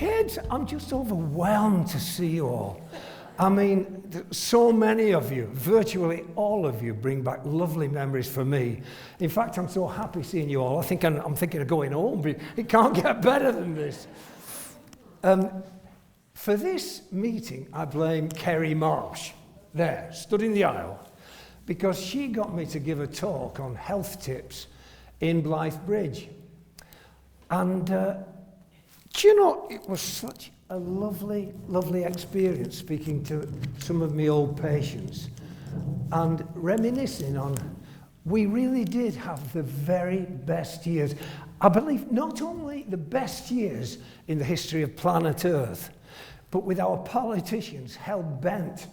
Kids, I'm just overwhelmed to see you all. I mean, so many of you, virtually all of you, bring back lovely memories for me. In fact, I'm so happy seeing you all. I'm thinking of going home, but it can't get better than this. For this meeting, I blame Kerry Marsh, there, stood in the aisle, because she got me to give a talk on health tips in Blythe Bridge. And do you know, it was such a lovely, lovely experience speaking to some of my old patients and reminiscing on, we really did have the very best years. I believe not only the best years in the history of planet Earth, but with our politicians hell-bent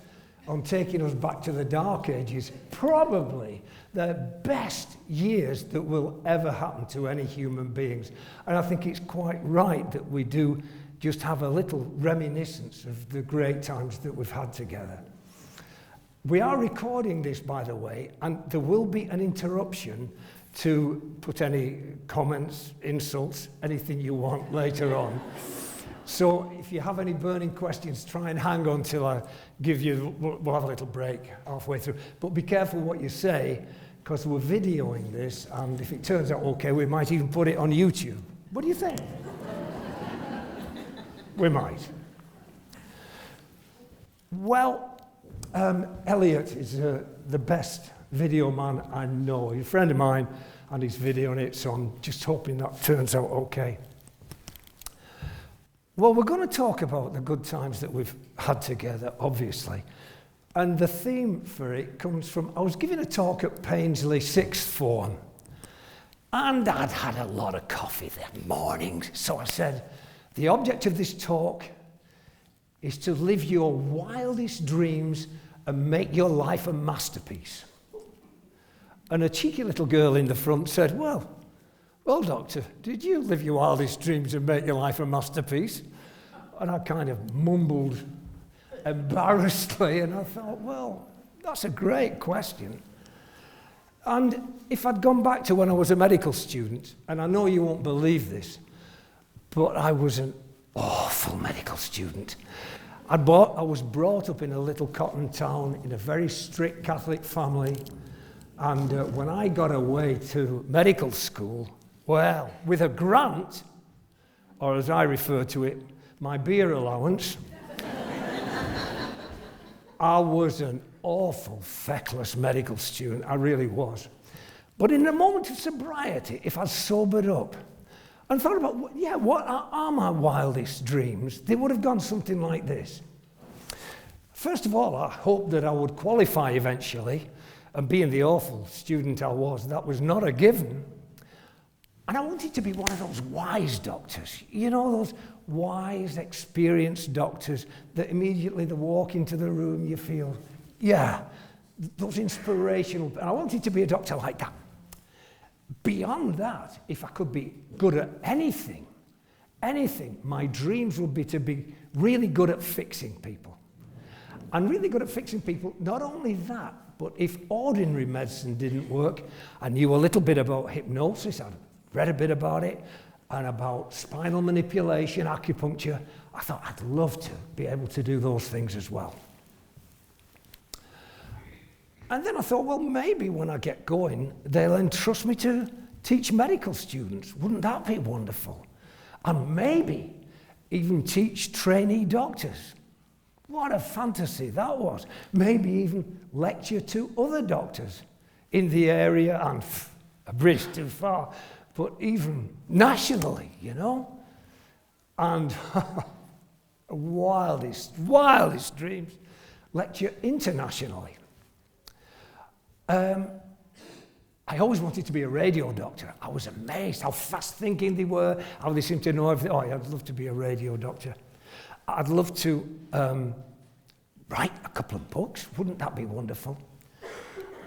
on taking us back to the Dark Ages, probably the best years that will ever happen to any human beings. And I think it's quite right that we do just have a little reminiscence of the great times that we've had together. We are recording this, by the way, and there will be an interruption to put any comments, insults, anything you want later on. So if you have any burning questions, try and hang on till I give you, we'll have a little break halfway through. But be careful what you say, because we're videoing this, and if it turns out okay, we might even put it on YouTube. What do you think? We might. Well, Elliot is the best video man I know. He's a friend of mine, and he's videoing it, so I'm just hoping that turns out okay. Well, we're going to talk about the good times that we've had together, obviously. And the theme for it comes from, I was giving a talk at Paisley Sixth Form, and I'd had a lot of coffee that morning. So I said, the object of this talk is to live your wildest dreams and make your life a masterpiece. And a cheeky little girl in the front said, well, doctor, did you live your wildest dreams and make your life a masterpiece? And I kind of mumbled embarrassedly, and I thought, well, that's a great question. And if I'd gone back to when I was a medical student, and I know you won't believe this, but I was an awful medical student. I was brought up in a little cotton town in a very strict Catholic family, and when I got away to medical school, well, with a grant, or as I refer to it, my beer allowance, I was an awful, feckless medical student, I really was. But in a moment of sobriety, if I'd sobered up and thought about, what are my wildest dreams, they would have gone something like this. First of all, I hoped that I would qualify eventually, and being the awful student I was, that was not a given. And I wanted to be one of those wise doctors, you know, those wise, experienced doctors that immediately they walk into the room, you feel, yeah, those inspirational. And I wanted to be a doctor like that. Beyond that, if I could be good at anything, my dreams would be to be really good at fixing people. And really good at fixing people, not only that, but if ordinary medicine didn't work, I knew a little bit about hypnosis, I'd read a bit about it, and about spinal manipulation, acupuncture. I thought I'd love to be able to do those things as well. And then I thought, well, maybe when I get going, they'll entrust me to teach medical students. Wouldn't that be wonderful? And maybe even teach trainee doctors. What a fantasy that was. Maybe even lecture to other doctors in the area, and a bridge too far, but even nationally, you know? And wildest dreams, lecture internationally. I always wanted to be a radio doctor. I was amazed how fast thinking they were, how they seemed to know everything. Oh, yeah, I'd love to be a radio doctor. I'd love to write a couple of books. Wouldn't that be wonderful?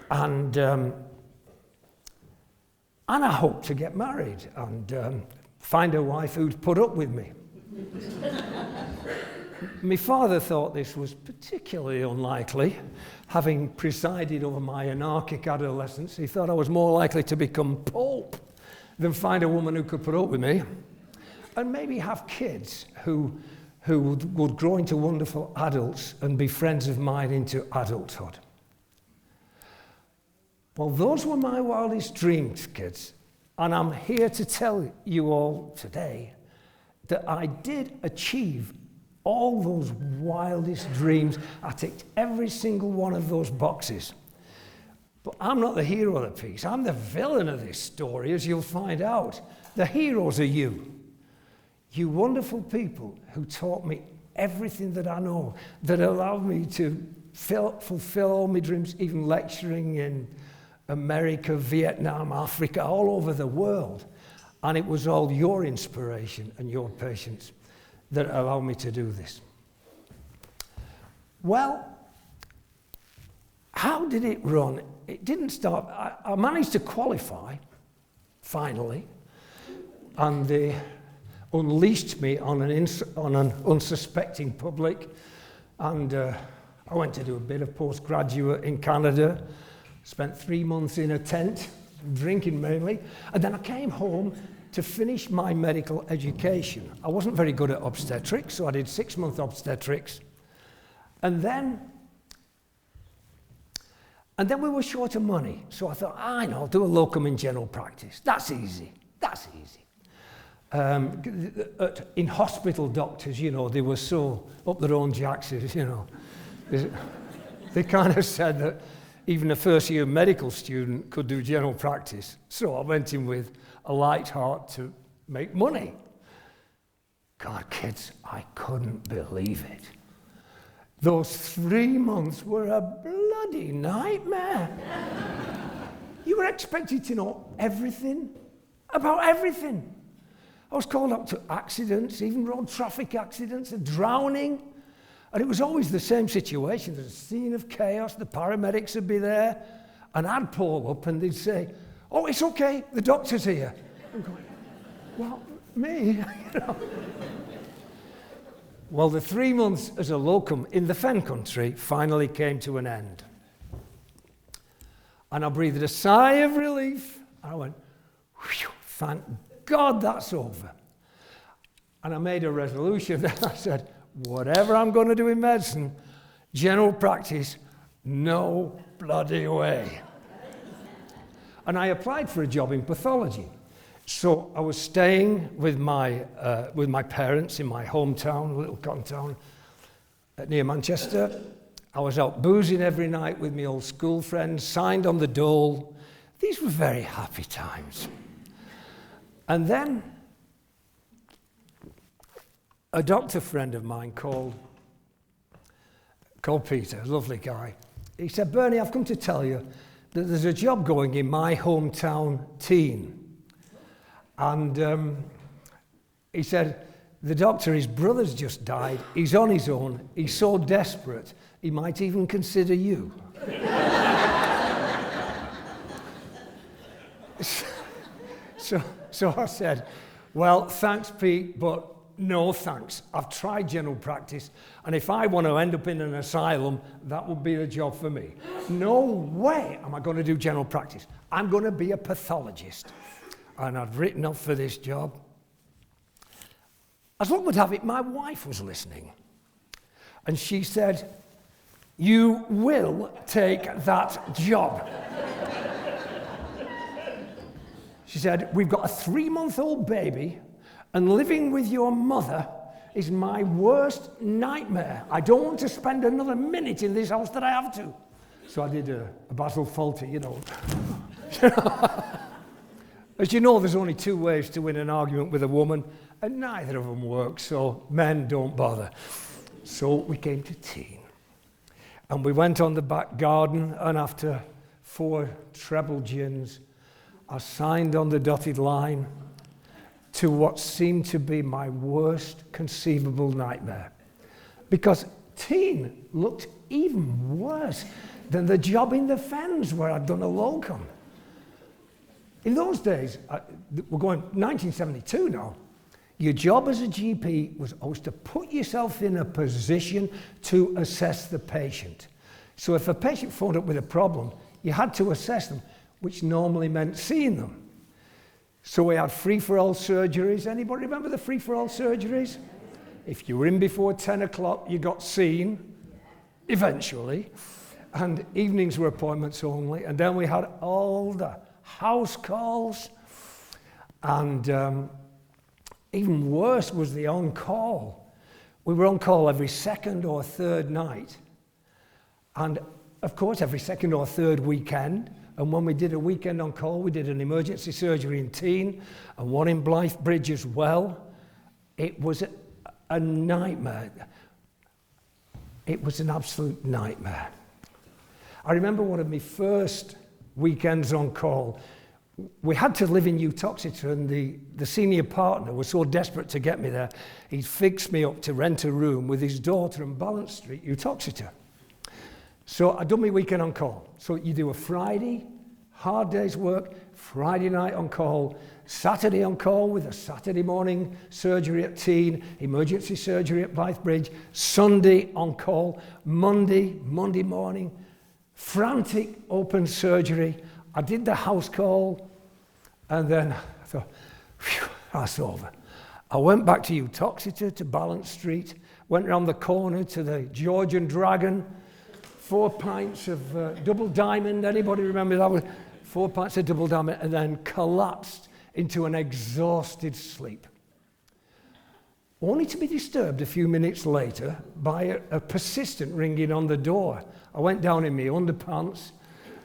And I hope to get married and find a wife who'd put up with me. My father thought this was particularly unlikely. Having presided over my anarchic adolescence, he thought I was more likely to become Pope than find a woman who could put up with me. and maybe have kids who would grow into wonderful adults and be friends of mine into adulthood. Well, those were my wildest dreams, kids. And I'm here to tell you all today that I did achieve all those wildest dreams. I ticked every single one of those boxes. But I'm not the hero of the piece. I'm the villain of this story, as you'll find out. The heroes are you. You wonderful people who taught me everything that I know, that allowed me to fulfill all my dreams, even lecturing in America, Vietnam, Africa, all over the world. And it was all your inspiration and your patience that allowed me to do this. Well, how did it run? It didn't start. I managed to qualify, finally, and they unleashed me on an unsuspecting public. And I went to do a bit of postgraduate in Canada, spent 3 months in a tent, drinking mainly, and then I came home to finish my medical education. I wasn't very good at obstetrics, so I did 6-month obstetrics. And then we were short of money, so I thought, I know, I'll do a locum in general practice. That's easy. In hospital doctors, you know, they were so up their own jackses, you know. They kind of said that even a first-year medical student could do general practice. So I went in with a light heart to make money. God, kids, I couldn't believe it. Those 3 months were a bloody nightmare. You were expected to know everything about everything. I was called up to accidents, even road traffic accidents, and drowning. And it was always the same situation. There's a scene of chaos, the paramedics would be there, and I'd pull up and they'd say, "Oh, it's okay, the doctor's here." I'm going, "Well, me?" You know. Well, the 3 months as a locum in the Fen country finally came to an end. And I breathed a sigh of relief. And I went, "Whew, thank God that's over." And I made a resolution that I said, whatever I'm going to do in medicine, general practice, no bloody way. And I applied for a job in pathology. So I was staying with my parents in my hometown, a little cotton town near Manchester. I was out boozing every night with my old school friends, signed on the dole. These were very happy times. And then a doctor friend of mine called Peter, a lovely guy. He said, "Bernie, I've come to tell you that there's a job going in my hometown, Tean." And he said, "The doctor, his brother's just died. He's on his own. He's so desperate, he might even consider you." So I said, "Well, thanks, Pete, but no thanks. I've tried general practice, and if I want to end up in an asylum, that would be the job for me. No way am I going to do general practice. I'm going to be a pathologist." And I'd written up for this job. As luck would have it, my wife was listening. And she said, "You will take that job." She said, "We've got a 3-month-old baby, and living with your mother is my worst nightmare. I don't want to spend another minute in this house that I have to." So I did a Basil Fawlty, you know. As you know, there's only 2 ways to win an argument with a woman, and neither of them work, so men don't bother. So we came to Tean. And we went on the back garden, and after 4 treble gins, I signed on the dotted line to what seemed to be my worst conceivable nightmare. Because Tean looked even worse than the job in the Fens where I'd done a locum. In those days, we're going 1972 now, your job as a GP was always to put yourself in a position to assess the patient. So if a patient phoned up with a problem, you had to assess them, which normally meant seeing them. So we had free-for-all surgeries. Anybody remember the free-for-all surgeries? If you were in before 10 o'clock, you got seen, eventually. And evenings were appointments only. And then we had all the house calls. And even worse was the on-call. We were on call every second or third night. And, of course, every second or third weekend. And when we did a weekend on call, we did an emergency surgery in Tean and one in Blythe Bridge as well. It was a nightmare. It was an absolute nightmare. I remember one of my first weekends on call. We had to live in Utoxeter, and the senior partner was so desperate to get me there, he fixed me up to rent a room with his daughter on Balance Street, Utoxeter. So I'd done my weekend on call. So you do a Friday, hard day's work, Friday night on call, Saturday on call with a Saturday morning surgery at Tean, emergency surgery at Blythe Bridge, Sunday on call, Monday morning, frantic open surgery. I did the house call, and then I thought, phew, that's over. I went back to Utoxeter, to Balance Street, went round the corner to the Georgian Dragon, 4 pints of double diamond. Anybody remember that? 4 pints of double diamond, and then collapsed into an exhausted sleep. Only to be disturbed a few minutes later by a persistent ringing on the door. I went down in my underpants.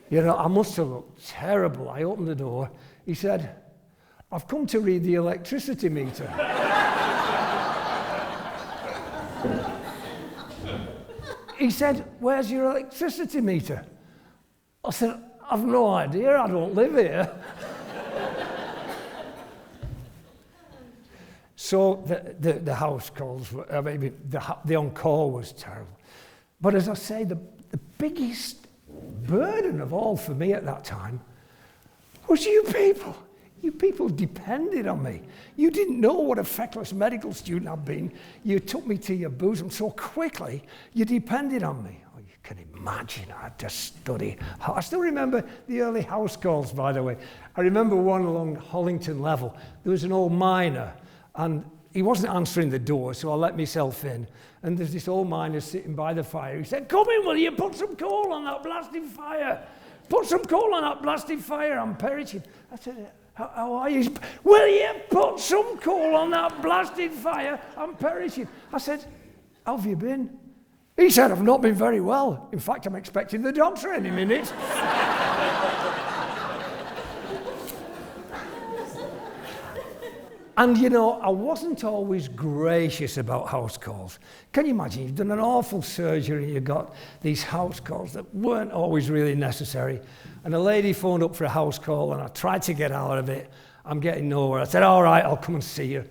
You know, I must have looked terrible. I opened the door. He said, "I've come to read the electricity meter." He said, "Where's your electricity meter?" I said, "I've no idea, I don't live here." So the house calls, the on-call was terrible. But as I say, the biggest burden of all for me at that time was you people. You people depended on me. You didn't know what a feckless medical student I'd been. You took me to your bosom so quickly, you depended on me. Oh, you can imagine, I had to study. I still remember the early house calls, by the way. I remember one along Hollington Level. There was an old miner, and he wasn't answering the door, so I let myself in. And there's this old miner sitting by the fire. He said, "Come in, will you? Put some coal on that blasted fire. Put some coal on that blasted fire, I'm perishing." I said, "How are you?" "Will you put some coal on that blasted fire? I'm perishing." I said, "How have you been?" He said, "I've not been very well. In fact, I'm expecting the doctor any minute." And, you know, I wasn't always gracious about house calls. Can you imagine? You've done an awful surgery, you've got these house calls that weren't always really necessary. And a lady phoned up for a house call, and I tried to get out of it. I'm getting nowhere. I said, "All right, I'll come and see you.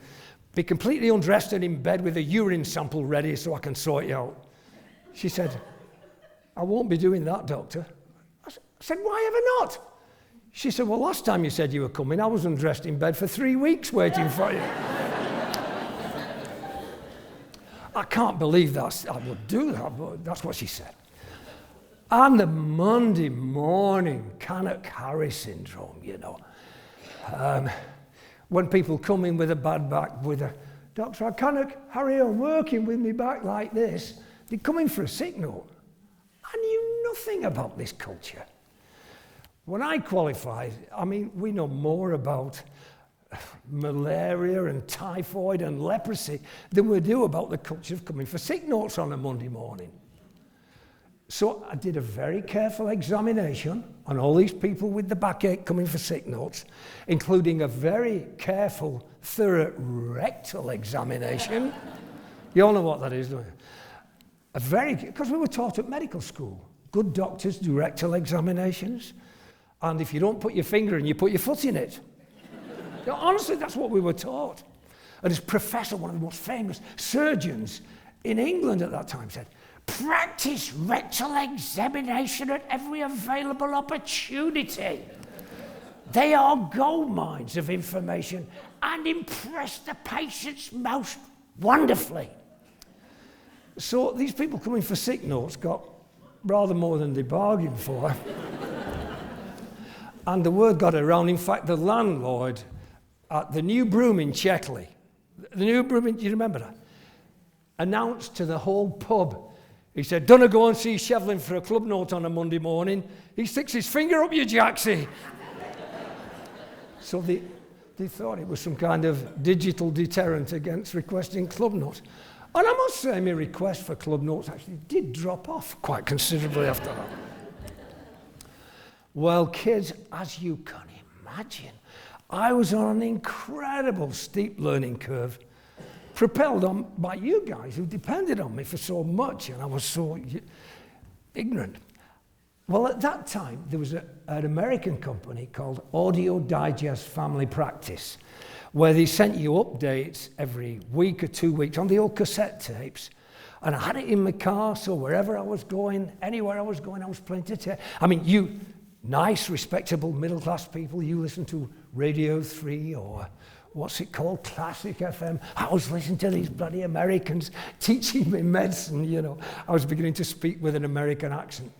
Be completely undressed and in bed with a urine sample ready so I can sort you out." She said, "I won't be doing that, doctor." I said, "Why ever not?" She said, "Well, last time you said you were coming, I was undressed in bed for 3 weeks waiting for you." I can't believe I would do that, but that's what she said. And the Monday morning Cannock-Harry syndrome, you know. When people come in with a bad back, with a, "Doctor, I cannot carry on working with me back like this." They come in for a sick note. I knew nothing about this culture. When I qualified, I mean, we know more about malaria and typhoid and leprosy than we do about the culture of coming for sick notes on a Monday morning. So I did a very careful examination on all these people with the backache coming for sick notes, including a very careful, thorough rectal examination. You all know what that is, don't you? Because we were taught at medical school, good doctors do rectal examinations. And if you don't put your finger in, you put your foot in it. You know, honestly, that's what we were taught. And this professor, one of the most famous surgeons in England at that time, said, "Practice rectal examination at every available opportunity. They are gold mines of information and impress the patients most wonderfully." So these people coming for sick notes got rather more than they bargained for. And the word got around. In fact, the landlord at the New Broom in Checkley. The New Broom, do you remember that? Announced to the whole pub. He said, "Don't go and see Shevlin for a club note on a Monday morning. He sticks his finger up your jacksie." So they thought it was some kind of digital deterrent against requesting club notes. And I must say, my request for club notes actually did drop off quite considerably after that. Well, kids, as you can imagine, I was on an incredible steep learning curve, propelled on by you guys who depended on me for so much, and I was so ignorant. Well, at that time, there was an American company called Audio Digest Family Practice, where they sent you updates every week or 2 weeks on the old cassette tapes. And I had it in my car, so wherever I was going, anywhere I was going, I was playing to tape. I mean, you nice, respectable, middle-class people, you listen to Radio 3 or what's it called, Classic FM. I was listening to these bloody Americans teaching me medicine, you know. I was beginning to speak with an American accent.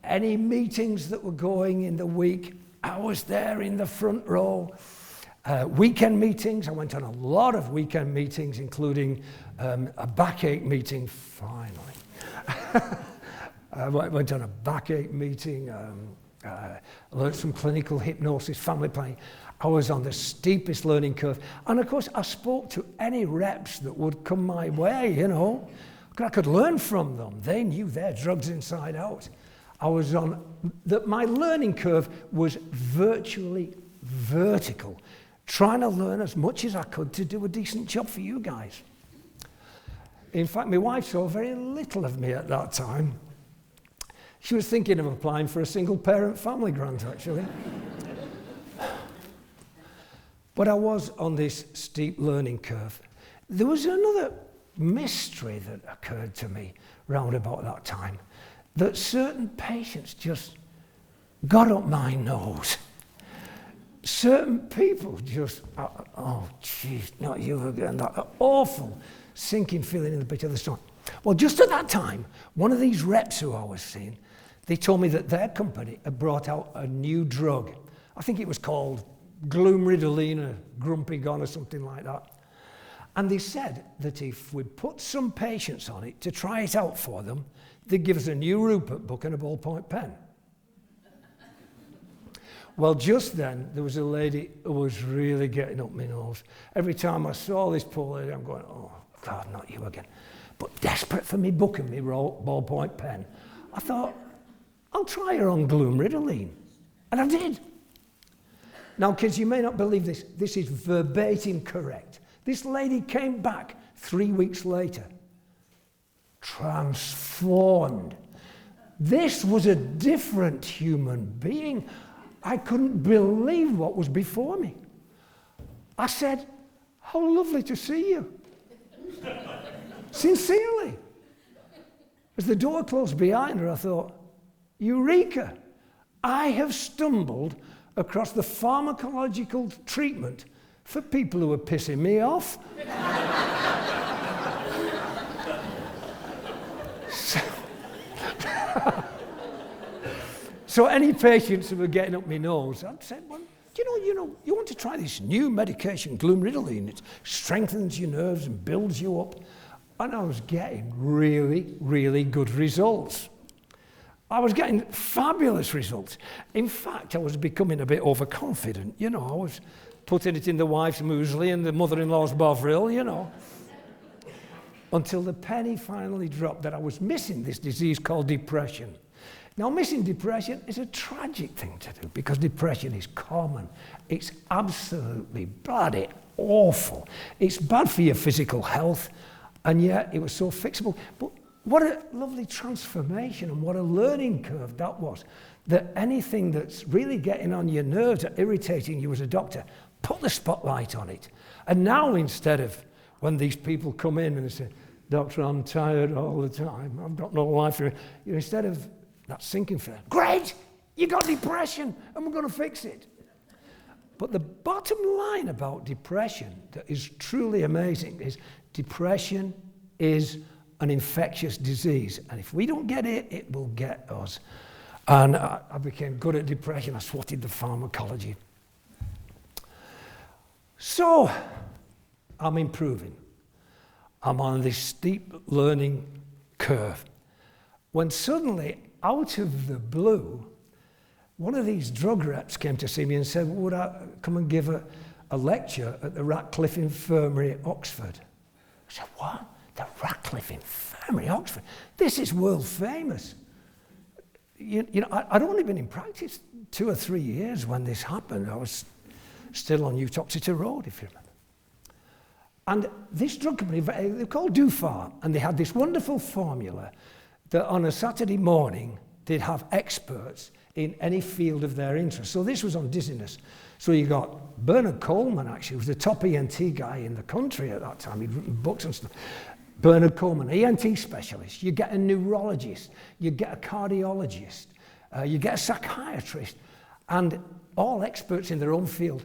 Any meetings that were going in the week, I was there in the front row. Weekend meetings, I went on a lot of weekend meetings, including a backache meeting, finally. I went on a backache meeting, learned some clinical hypnosis, family planning. I was on the steepest learning curve. And of course, I spoke to any reps that would come my way, you know. I could learn from them. They knew their drugs inside out. I was on, my learning curve was virtually vertical, trying to learn as much as I could to do a decent job for you guys. In fact, my wife saw very little of me at that time. She was thinking of applying for a single-parent family grant, actually. But I was on this steep learning curve. There was another mystery that occurred to me round about that time, that certain patients just got up my nose. Certain people just, oh, geez, not you again, that awful sinking feeling in the pit of the stomach. Well, just at that time, one of these reps who I was seeing, they told me that their company had brought out a new drug. I think it was called Gloomridolene or Grumpy Gone or something like that. And they said that if we put some patients on it to try it out for them, they'd give us a new Rupert book and a ballpoint pen. Well, just then, there was a lady who was really getting up my nose. Every time I saw this poor lady, I'm going, oh, God, not you again. But desperate for me book and me ballpoint pen, I thought, I'll try her on Gloomridolene. And I did. Now, kids, you may not believe this. This is verbatim correct. This lady came back 3 weeks later, transformed. This was a different human being. I couldn't believe what was before me. I said, how lovely to see you. Sincerely. As the door closed behind her, I thought, Eureka! I have stumbled across the pharmacological treatment for people who are pissing me off. So any patients who were getting up my nose, I'd say, well, you want to try this new medication, Gloomridolene. It strengthens your nerves and builds you up. And I was getting really, really good results. I was getting fabulous results. In fact, I was becoming a bit overconfident. You know, I was putting it in the wife's muesli and the mother-in-law's bovril, you know. Until the penny finally dropped that I was missing this disease called depression. Now, missing depression is a tragic thing to do because depression is common. It's absolutely bloody awful. It's bad for your physical health, and yet it was so fixable. But what a lovely transformation and what a learning curve that was. That anything that's really getting on your nerves or irritating you as a doctor, put the spotlight on it. And now instead of when these people come in and they say, Doctor, I'm tired all the time, I've got no life here, instead of that sinking feeling, great, you got depression and we're going to fix it. But the bottom line about depression that is truly amazing is depression is an infectious disease. And if we don't get it, it will get us. And I became good at depression. I swatted the pharmacology. So, I'm improving. I'm on this steep learning curve. When suddenly, out of the blue, one of these drug reps came to see me and said, would I come and give a lecture at the Ratcliffe Infirmary, Oxford? I said, what? The Ratcliffe Infirmary, Oxford? This is world famous. You know, I'd only been in practice 2 or 3 years when this happened. I was still on Uttoxeter Road, if you remember. And this drug company, they're called Dufar, and they had this wonderful formula that on a Saturday morning, they'd have experts in any field of their interest. So this was on dizziness. So you got Bernard Coleman, actually, who was the top ENT guy in the country at that time. He'd written books and stuff. Bernard Coleman, ENT specialist. You get a neurologist. You get a cardiologist. You get a psychiatrist. And all experts in their own field.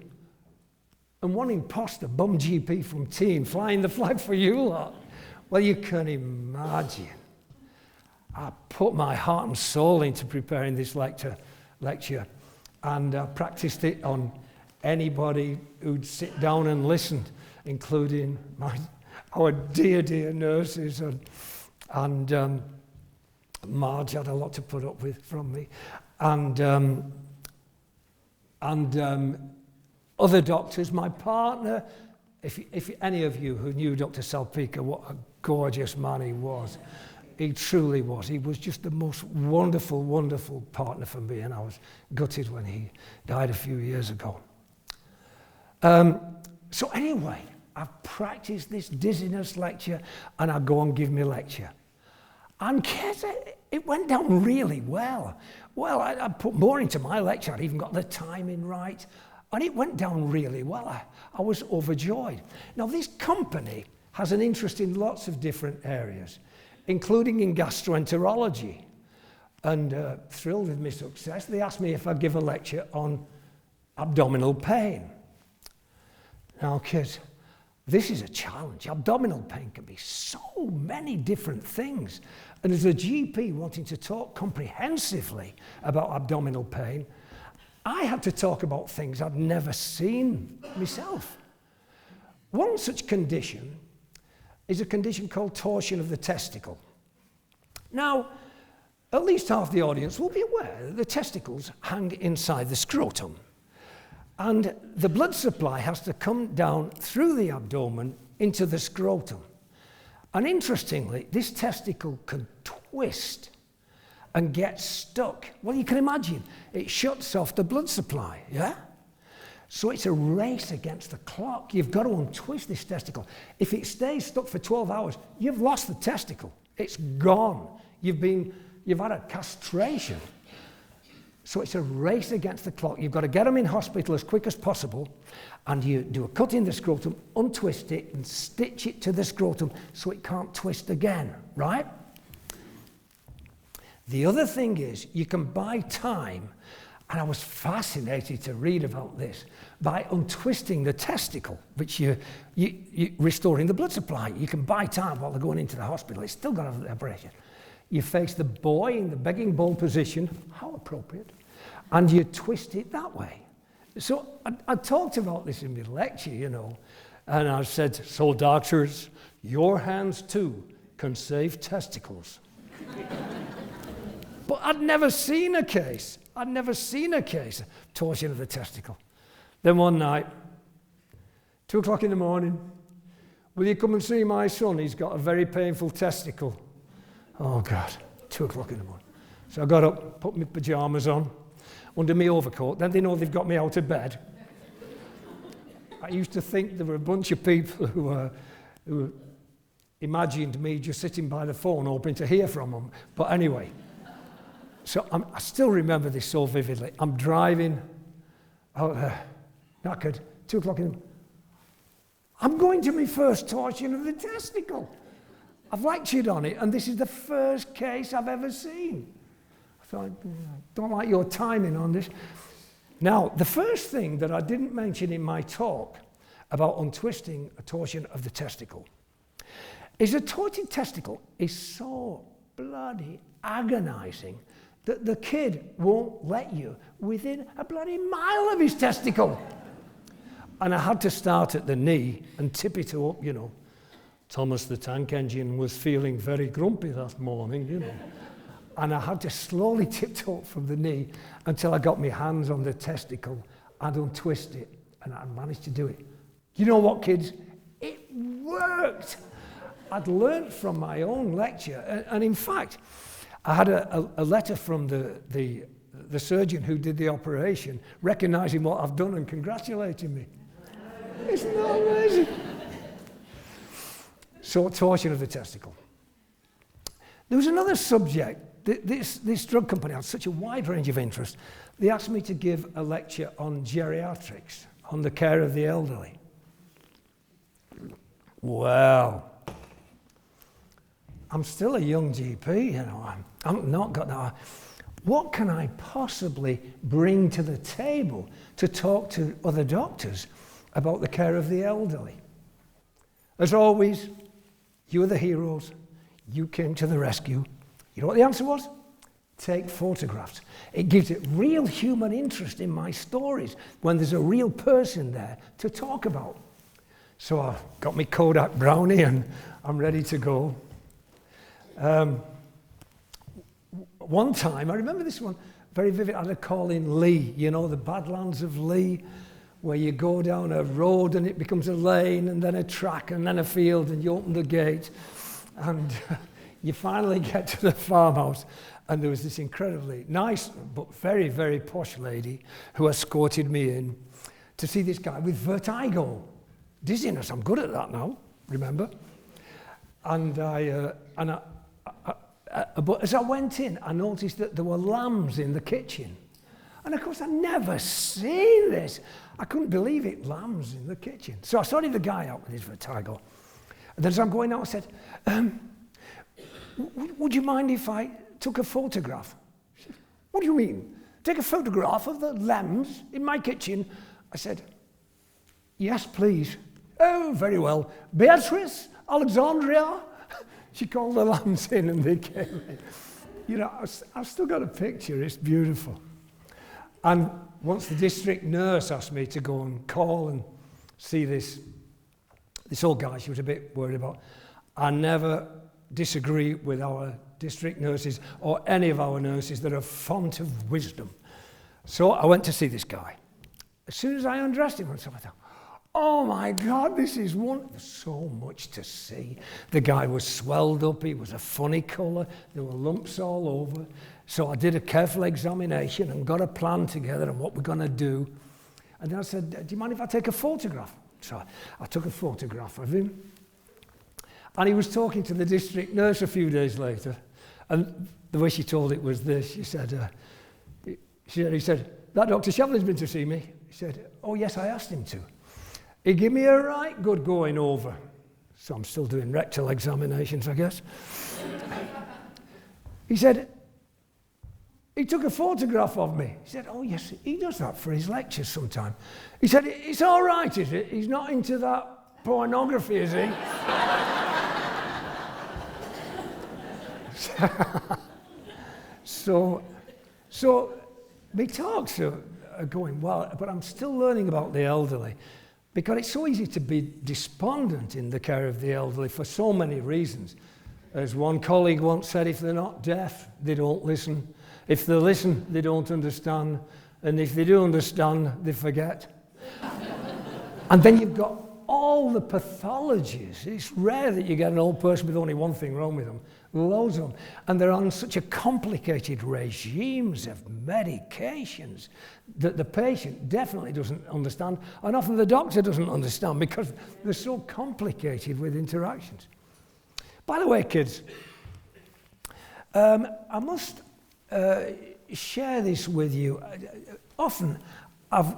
And one imposter, bum GP from Tean, flying the flag for you lot. Well, you can imagine. I put my heart and soul into preparing this lecture, and I practiced it on anybody who'd sit down and listen, including our dear, dear nurses, and Marge had a lot to put up with from me, and other doctors, my partner. If any of you who knew Dr. Salpika, what a gorgeous man he was. He truly was. He was just the most wonderful, wonderful partner for me, and I was gutted when he died a few years ago. So anyway, I've practiced this dizziness lecture, and I go and give me a lecture. And kids, it went down really well. Well, I put more into my lecture. I'd even got the timing right, and it went down really well. I was overjoyed. Now, this company has an interest in lots of different areas, including in gastroenterology. And thrilled with my success, they asked me if I'd give a lecture on abdominal pain. Now, kids, this is a challenge. Abdominal pain can be so many different things. And as a GP wanting to talk comprehensively about abdominal pain, I had to talk about things I'd never seen myself. One such condition is a condition called torsion of the testicle. Now, at least half the audience will be aware that the testicles hang inside the scrotum, and the blood supply has to come down through the abdomen into the scrotum. And interestingly, this testicle can twist and get stuck. Well, you can imagine, it shuts off the blood supply, yeah? So it's a race against the clock. You've got to untwist this testicle. If it stays stuck for 12 hours, you've lost the testicle. It's gone. You've had a castration. So it's a race against the clock. You've got to get them in hospital as quick as possible, and you do a cut in the scrotum, untwist it, and stitch it to the scrotum so it can't twist again, right? The other thing is, you can buy time, and I was fascinated to read about this, by untwisting the testicle, which you restoring the blood supply. You can buy time while they're going into the hospital. It's still got to have the operation. You face the boy in the begging bowl position, how appropriate, and you twist it that way. So I talked about this in my lecture, you know, and I said, so doctors, your hands too can save testicles. But I'd never seen a case of torsion of the testicle. Then one night, 2 o'clock in the morning, will you come and see my son? He's got a very painful testicle. Oh God, 2 o'clock in the morning. So I got up, put my pajamas on, under my overcoat. Then they know they've got me out of bed. I used to think there were a bunch of people who imagined me just sitting by the phone hoping to hear from them. But anyway, so I still remember this so vividly. I'm driving out there, knackered, 2 o'clock in the morning. I'm going to my first torsion of the testicle. I've lectured on it, and this is the first case I've ever seen. So I don't like your timing on this. Now, the first thing that I didn't mention in my talk about untwisting a torsion of the testicle is a torted testicle is so bloody agonizing that the kid won't let you within a bloody mile of his testicle. And I had to start at the knee and tip it up, you know. Thomas the Tank Engine was feeling very grumpy that morning, you know. And I had to slowly tiptoe up from the knee until I got my hands on the testicle and untwist it. And I managed to do it. You know what, kids? It worked. I'd learnt from my own lecture. And in fact, I had a letter from the surgeon who did the operation, recognising what I've done and congratulating me. Isn't that amazing? So, torsion of the testicle. There was another subject. This drug company had such a wide range of interest. They asked me to give a lecture on geriatrics, on the care of the elderly. Well, I'm still a young GP, you know. I'm not got that. What can I possibly bring to the table to talk to other doctors about the care of the elderly? As always, you are the heroes. You came to the rescue. You know what the answer was? Take photographs. It gives it real human interest in my stories when there's a real person there to talk about. So I've got my Kodak Brownie and I'm ready to go. One time, I remember this one very vivid, I had a call in Lee, you know, the Badlands of Lee, where you go down a road and it becomes a lane and then a track and then a field and you open the gate and you finally get to the farmhouse and there was this incredibly nice but very, very posh lady who escorted me in to see this guy with vertigo. Dizziness, I'm good at that now, remember? And but as I went in, I noticed that there were lambs in the kitchen. And of course, I'd never seen this. I couldn't believe it, lambs in the kitchen. So I sorted the guy out with his vertigo. And then as I'm going out, I said, would you mind if I took a photograph? She said, what do you mean? Take a photograph of the lambs in my kitchen? I said, yes, please. Oh, very well. Beatrice, Alexandria. She called the lambs in and they came in. You know, I've still got a picture, it's beautiful. And once the district nurse asked me to go and call and see this old guy she was a bit worried about. I never disagree with our district nurses or any of our nurses. They're a font of wisdom. So I went to see this guy. As soon as I undressed him, I thought, oh my God, this is wonderful. So much to see. The guy was swelled up, he was a funny colour, there were lumps all over. So I did a careful examination and got a plan together on what we're going to do. And then I said, do you mind if I take a photograph? So I took a photograph of him. And he was talking to the district nurse a few days later. And the way she told it was this. He said, that Dr. Shevlin's been to see me. He said, oh yes, I asked him to. He gave me a right good going over. So I'm still doing rectal examinations, I guess. He said, he took a photograph of me. He said, oh yes, he does that for his lectures sometime. He said, it's all right, is it? He's not into that pornography, is he? So my talks are going well, but I'm still learning about the elderly. Because it's so easy to be despondent in the care of the elderly for so many reasons. As one colleague once said, if they're not deaf, they don't listen. If they listen, they don't understand. And if they do understand, they forget. And then you've got all the pathologies. It's rare that you get an old person with only one thing wrong with them. Loads of them. And they're on such a complicated regimes of medications that the patient definitely doesn't understand. And often the doctor doesn't understand because they're so complicated with interactions. By the way, kids, I must share this with you. Often I've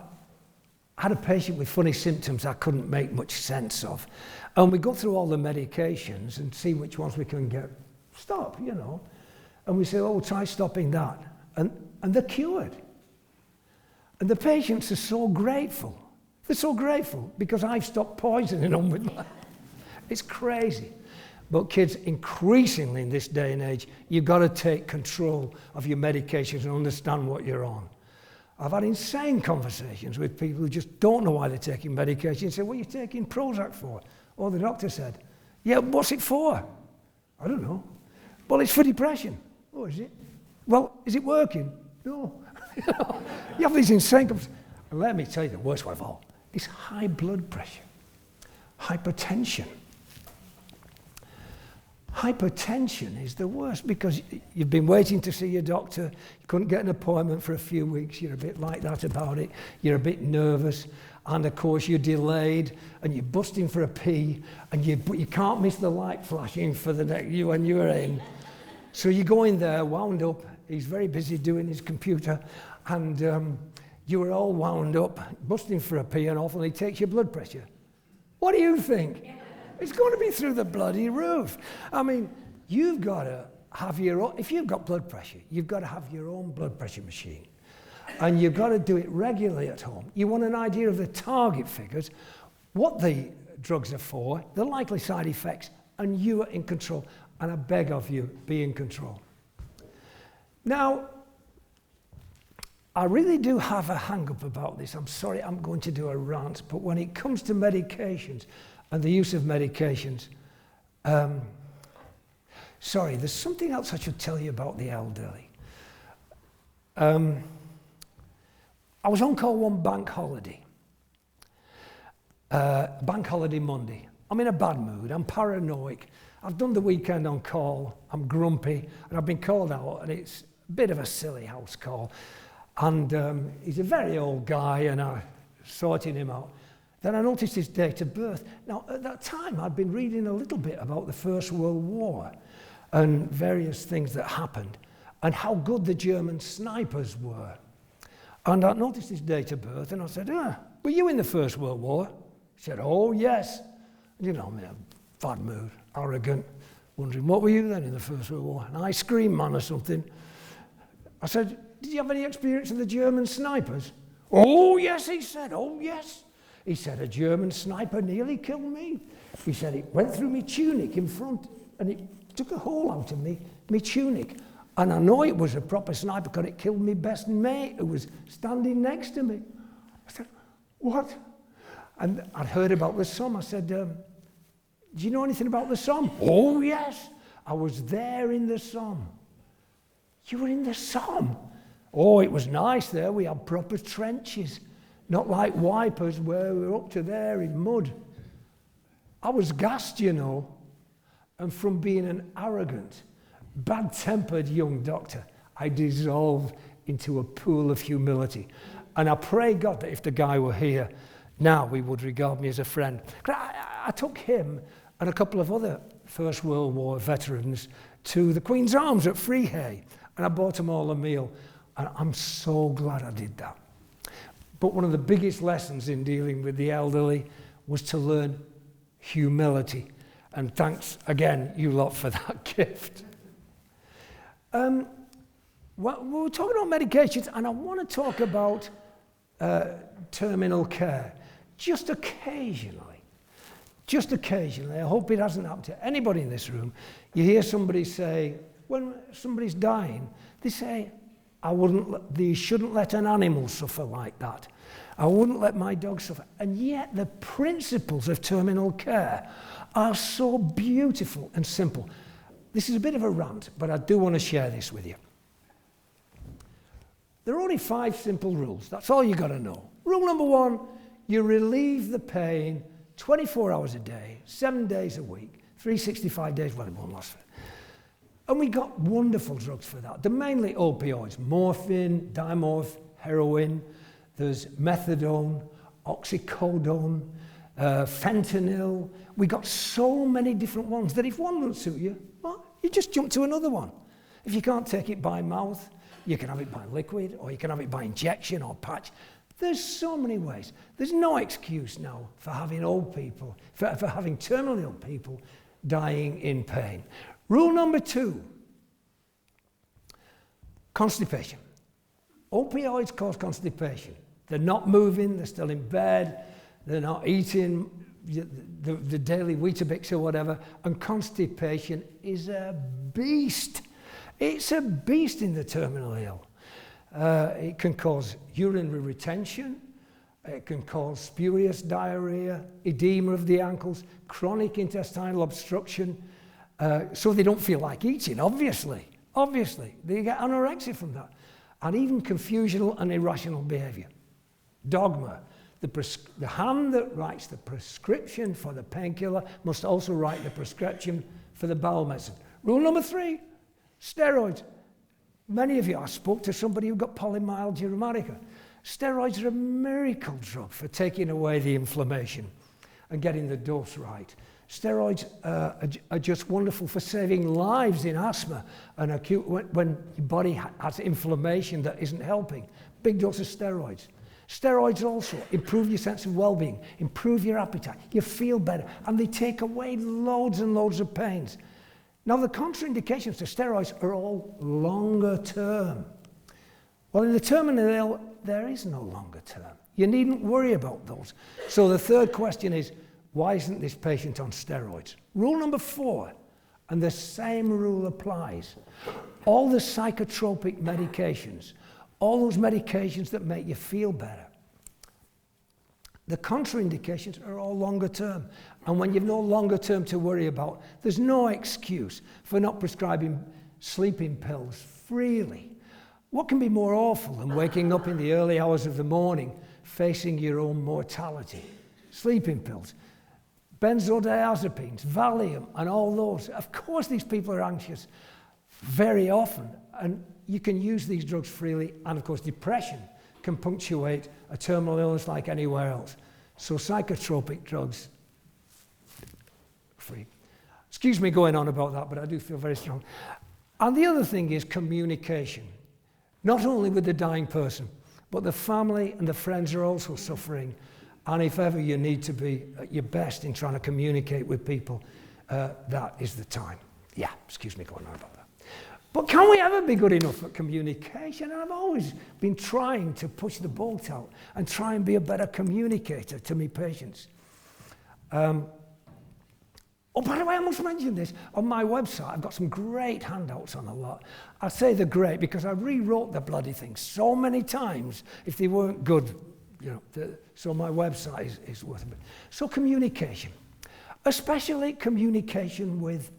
had a patient with funny symptoms I couldn't make much sense of. And we go through all the medications and see which ones we can get stop, you know. And we say, oh, try stopping that. And they're cured. And the patients are so grateful. They're so grateful because I've stopped poisoning them with my... It's crazy. But kids, increasingly in this day and age, you've got to take control of your medications and understand what you're on. I've had insane conversations with people who just don't know why they're taking medication. Say, what are you taking Prozac for? Or the doctor said, yeah, what's it for? I don't know. Well, it's for depression. Oh, is it? Well, is it working? No. You have these insane conversations. And let me tell you the worst one of all. It's high blood pressure. Hypertension. Hypertension is the worst because you've been waiting to see your doctor, you couldn't get an appointment for a few weeks, you're a bit like that about it, you're a bit nervous, and of course you're delayed, and you're busting for a pee, and you can't miss the light flashing for the next you when you're in. So you go in there, wound up, he's very busy doing his computer, and you were all wound up, busting for a pee, and often he takes your blood pressure. What do you think? It's going to be through the bloody roof. I mean, you've got to have your own, if you've got blood pressure, you've got to have your own blood pressure machine. And you've got to do it regularly at home. You want an idea of the target figures, what the drugs are for, the likely side effects, and you are in control. And I beg of you, be in control. Now, I really do have a hang-up about this. I'm sorry I'm going to do a rant, but when it comes to medications, and the use of medications. Sorry, there's something else I should tell you about the elderly. I was on call one bank holiday Monday. I'm in a bad mood, I'm paranoid. I've done the weekend on call, I'm grumpy, and I've been called out, and it's a bit of a silly house call. And he's a very old guy, and I'm sorting him out. Then I noticed his date of birth. Now, at that time, I'd been reading a little bit about the First World War and various things that happened and how good the German snipers were. And I noticed his date of birth, and I said, were you in the First World War? He said, oh, yes. And, you know, I'm in a bad mood, arrogant, wondering, what were you then in the First World War? An ice cream man or something? I said, did you have any experience of the German snipers? Oh, yes, he said, oh, yes. He said, a German sniper nearly killed me. He said, it went through my tunic in front, and it took a hole out of me tunic. And I know it was a proper sniper because it killed my best mate who was standing next to me. I said, what? And I'd heard about the Somme. I said, do you know anything about the Somme? Oh, yes. I was there in the Somme. You were in the Somme? Oh, it was nice there. We had proper trenches. Not like wipers where we were up to there in mud. I was gassed, you know, and from being an arrogant, bad-tempered young doctor, I dissolved into a pool of humility. And I pray God that if the guy were here now, he would regard me as a friend. I took him and a couple of other First World War veterans to the Queen's Arms at Freehay, and I bought them all a meal, and I'm so glad I did that. But one of the biggest lessons in dealing with the elderly was to learn humility. And thanks again, you lot, for that gift. Well, we're talking about medications, and I want to talk about terminal care. Just occasionally, I hope it hasn't happened to anybody in this room, you hear somebody say, when somebody's dying, they say, you shouldn't let an animal suffer like that. I wouldn't let my dog suffer. And yet the principles of terminal care are so beautiful and simple. This is a bit of a rant, but I do want to share this with you. There are only 5 simple rules. That's all you got to know. Rule number 1, you relieve the pain 24 hours a day, 7 days a week, 365 days, well, it won't last. And we got wonderful drugs for that. They're mainly opioids, morphine, dimorph, heroin. There's methadone, oxycodone, fentanyl. We got so many different ones that if one doesn't suit you, well, you just jump to another one. If you can't take it by mouth, you can have it by liquid, or you can have it by injection or patch. There's so many ways. There's no excuse now for having old people, for having terminally ill people dying in pain. Rule number 2, constipation. Opioids cause constipation. They're not moving, they're still in bed, they're not eating the daily Weetabix or whatever, and constipation is a beast. It's a beast in the terminally ill. It can cause urinary retention. It can cause spurious diarrhea, edema of the ankles, chronic intestinal obstruction, so they don't feel like eating, obviously. Obviously, they get anorexia from that. And even confusional and irrational behavior. Dogma. The hand that writes the prescription for the painkiller must also write the prescription for the bowel medicine. Rule number 3, steroids. Many of you, I spoke to somebody who got polymyalgia rheumatica. Steroids are a miracle drug for taking away the inflammation and getting the dose right. Steroids are just wonderful for saving lives in asthma and acute when your body has inflammation that isn't helping. Big dose of steroids. Steroids also improve your sense of well-being, improve your appetite, you feel better, and they take away loads and loads of pains. Now, the contraindications to steroids are all longer term. Well, in the terminally ill, there is no longer term. You needn't worry about those. So the third question is, why isn't this patient on steroids? Rule number 4, and the same rule applies. All the psychotropic medications, all those medications that make you feel better, the contraindications are all longer term. And when you've no longer term to worry about, there's no excuse for not prescribing sleeping pills freely. What can be more awful than waking up in the early hours of the morning facing your own mortality? Sleeping pills, benzodiazepines, Valium, and all those. Of course these people are anxious very often, and you can use these drugs freely, and of course depression can punctuate a terminal illness like anywhere else. So psychotropic drugs, free. Excuse me going on about that, but I do feel very strong. And the other thing is communication. Not only with the dying person, but the family and the friends are also suffering. And if ever you need to be at your best in trying to communicate with people, that is the time. Yeah, excuse me going on about that. But can we ever be good enough at communication? And I've always been trying to push the boat out and try and be a better communicator to my patients. Oh, by the way, I must mention this. On my website, I've got some great handouts on a lot. I say they're great because I rewrote the bloody thing so many times. If they weren't good, you know, so my website is worth a bit. So communication, especially communication with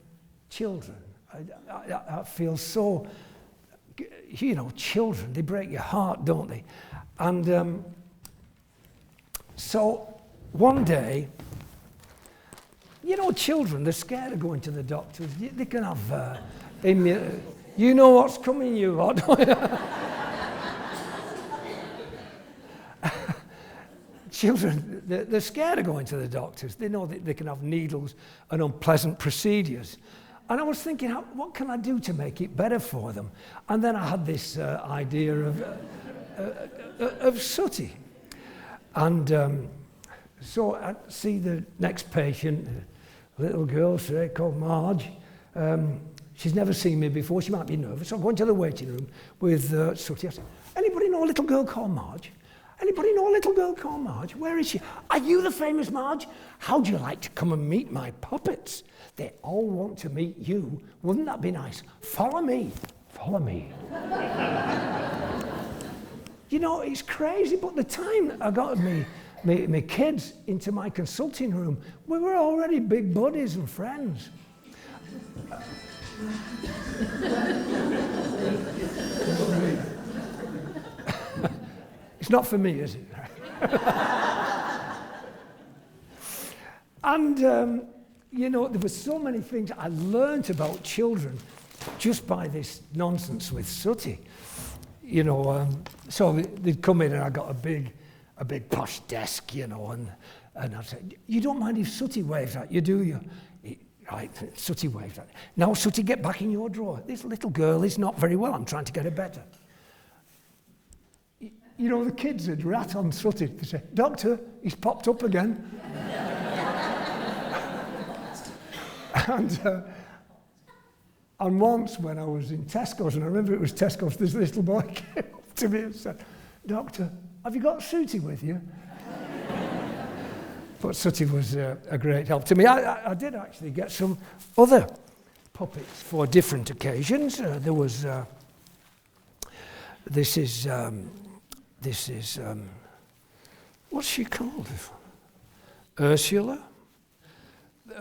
children. I feel so, you know, children, they break your heart, don't they? And so one day, you know, children, they're scared of going to the doctors. They can have, you know what's coming, you lot. Children, they're scared of going to the doctors. They know that they can have needles and unpleasant procedures. And I was thinking, what can I do to make it better for them? And then I had this idea of Sooty. And so I see the next patient, a little girl called Marge. She's never seen me before. She might be nervous. So I go into the waiting room with Sooty. I said, anybody know a little girl called Marge? Anybody know a little girl called Marge? Where is she? Are you the famous Marge? How'd you like to come and meet my puppets? They all want to meet you. Wouldn't that be nice? Follow me. Follow me. You know, it's crazy, but the time I got my kids into my consulting room, we were already big buddies and friends. It's not for me, is it? And, you know, there were so many things I learned about children just by this nonsense with Sooty. You know, so they'd come in and I got a big posh desk, you know, and I'd say, you don't mind if Sooty waves at you, do you? Right, Sooty waves at you. Now, Sooty, get back in your drawer. This little girl is not very well. I'm trying to get her better. You know, the kids would rat on Sooty. They say, Doctor, he's popped up again. And once when I was in Tesco's, and I remember it was Tesco's, this little boy came up to me and said, Doctor, have you got Sooty with you? But Sooty was a great help to me. I did actually get some other puppets for different occasions. There this is, what's she called? Ursula?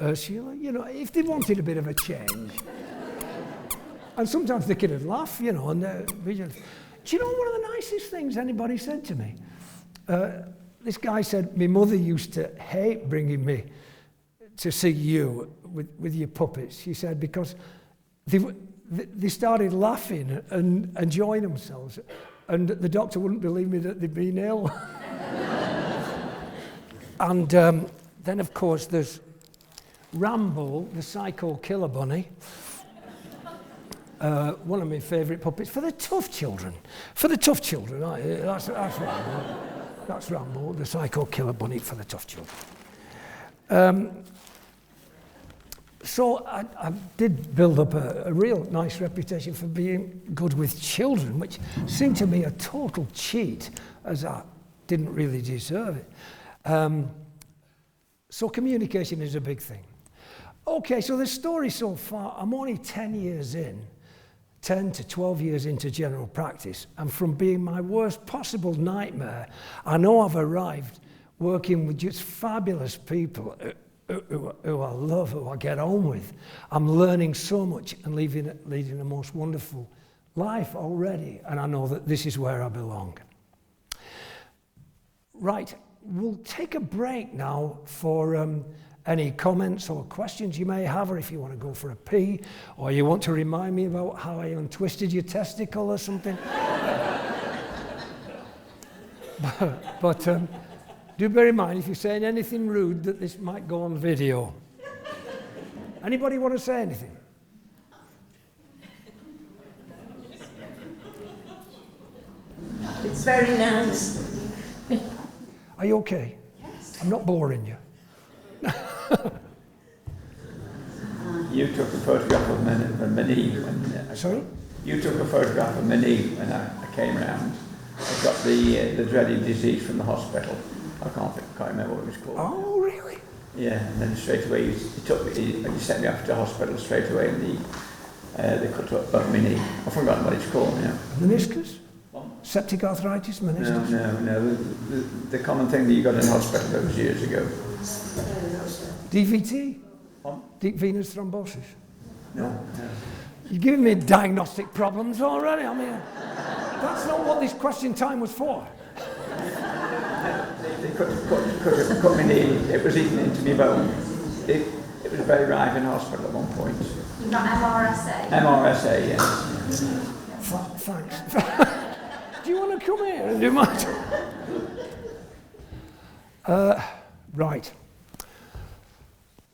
Ursula, you know, if they wanted a bit of a change. And sometimes they could laugh, you know, and do you know one of the nicest things anybody said to me? This guy said, my mother used to hate bringing me to see you with your puppets. She said, because they started laughing and enjoying themselves, and the doctor wouldn't believe me that they'd been ill. And then, of course, there's Rambo, the psycho killer bunny. One of my favourite puppets for the tough children. For the tough children, that's Rambo. That's Rambo, the psycho killer bunny for the tough children. So I did build up a real nice reputation for being good with children, which seemed to me a total cheat, as I didn't really deserve it. So communication is a big thing. Okay, so the story so far, I'm only 10 years in, 10 to 12 years into general practice, and from being my worst possible nightmare, I know I've arrived working with just fabulous people who I love, who I get on with. I'm learning so much and leading the most wonderful life already, and I know that this is where I belong. Right, we'll take a break now for any comments or questions you may have, or if you want to go for a pee, or you want to remind me about how I untwisted your testicle or something. but do bear in mind, if you're saying anything rude, that this might go on video. Anybody want to say anything? It's very nice. Are you okay? Yes. I'm not boring you. You took a photograph of Minnie when... Sorry? You took a photograph of Minnie when I came round. I got the dreaded disease from the hospital. I can't remember what it was called. Oh, really? Yeah, and then straight away he sent me off to hospital straight away, and they cut up Minnie. I've forgotten what it's called now. Meniscus? What? Septic arthritis, meniscus? No. The common thing that you got in hospital those years ago. DVT? What? Deep venous thrombosis? No. You're giving me diagnostic problems already. I mean, that's not what this question time was for. They cut me knee. It was eaten into my bone. It was very rife in hospital at one point. Not MRSA? MRSA, yes. Thanks. Do you want to come here and do my Right.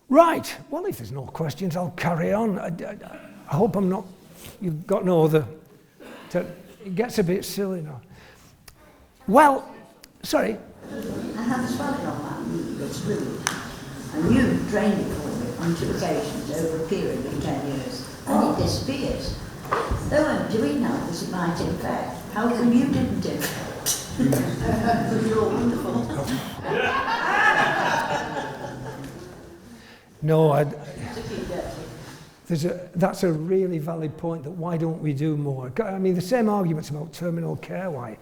Right. Well, if there's no questions, I'll carry on. I hope I'm not... You've got no other... It gets a bit silly now. Well, sorry. I had a swelling on my knee that's rude, and you drained it for me on 2 occasions over a period of 10 years, and it disappeared. They weren't doing that because it might infect. How come you didn't infect? Because you're wonderful. No, that's a really valid point, that why don't we do more? I mean, the same arguments about terminal care, why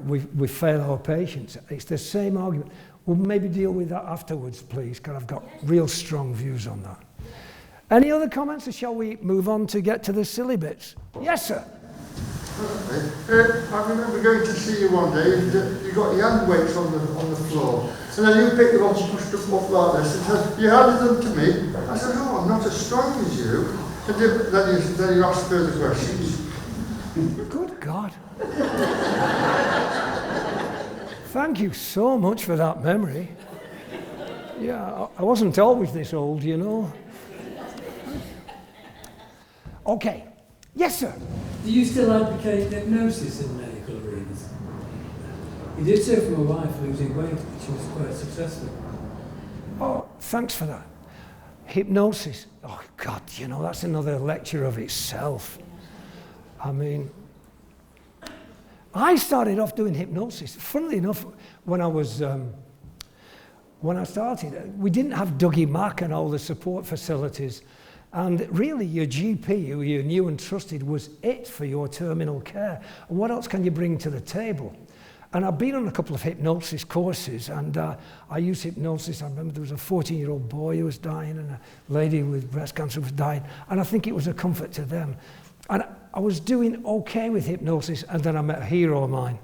we fail our patients. It's the same argument. We'll maybe deal with that afterwards, please, because I've got real strong views on that. Any other comments, or shall we move on to get to the silly bits? Yes, sir. I remember going to see you one day, and you got your hand weights on the floor, and then you picked them up and pushed them up like this, and said, you handed them to me. I said, oh, I'm not as strong as you. And then you asked further questions. Good God. Thank you so much for that memory. Yeah, I wasn't always this old, you know. Okay. Yes, sir. Do you still advocate hypnosis in medical arenas? You did say from a wife losing weight, which was quite successful. Oh, thanks for that. Hypnosis. Oh, God, you know, that's another lecture of itself. I mean, I started off doing hypnosis. Funnily enough, when I started, we didn't have Dougie Mack and all the support facilities And really, your GP, who you knew and trusted, was it for your terminal care. And what else can you bring to the table? And I've been on a couple of hypnosis courses, and I use hypnosis. I remember there was a 14-year-old boy who was dying, and a lady with breast cancer was dying, and I think it was a comfort to them. And I was doing okay with hypnosis, and then I met a hero of mine,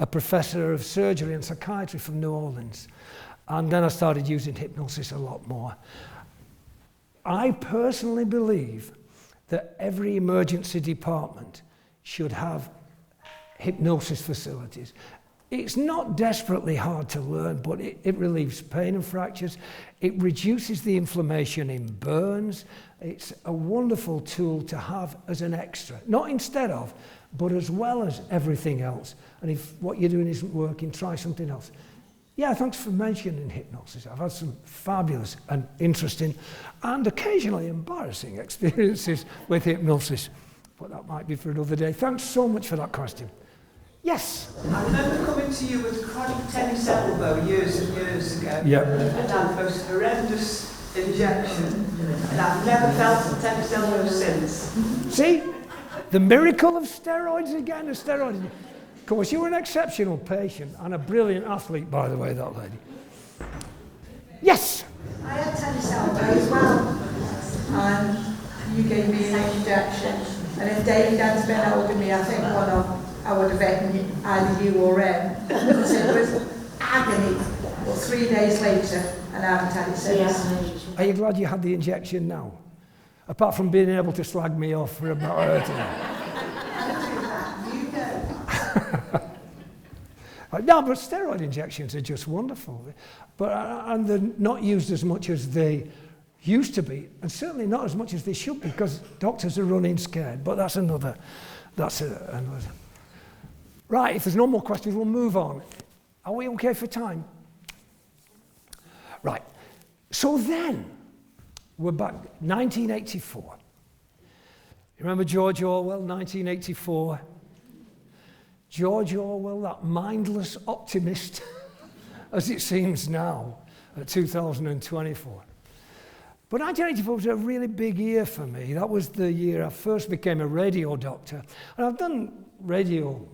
a professor of surgery and psychiatry from New Orleans. And then I started using hypnosis a lot more. I personally believe that every emergency department should have hypnosis facilities. It's not desperately hard to learn, but it relieves pain and fractures. It reduces the inflammation in burns. It's a wonderful tool to have as an extra, not instead of, but as well as everything else. And if what you're doing isn't working, try something else. Yeah, thanks for mentioning hypnosis. I've had some fabulous and interesting and occasionally embarrassing experiences with hypnosis, but that might be for another day. Thanks so much for that question. Yes? I remember coming to you with chronic tennis elbow years and years ago. Yeah. And I had the most horrendous injection, and I've never felt a tennis elbow since. See? The miracle of steroids again, Of course, you were an exceptional patient and a brilliant athlete, by the way, that lady. Yes? I had tennis elbow as well, and you gave me an injection, and if David hadn't been holding me, I think I would have eaten either you or him. So it was agony. But 3 days later, and I haven't had it since. Are you glad you had the injection now? Apart from being able to slag me off for about hurting. No, but steroid injections are just wonderful. But and they're not used as much as they used to be, and certainly not as much as they should be, because doctors are running scared. But that's another. Right, if there's no more questions, we'll move on. Are we okay for time? Right. So then, we're back, 1984. You remember George Orwell, 1984? George Orwell, that mindless optimist, as it seems now, at 2024. But 1984 was a really big year for me. That was the year I first became a radio doctor. And I've done radio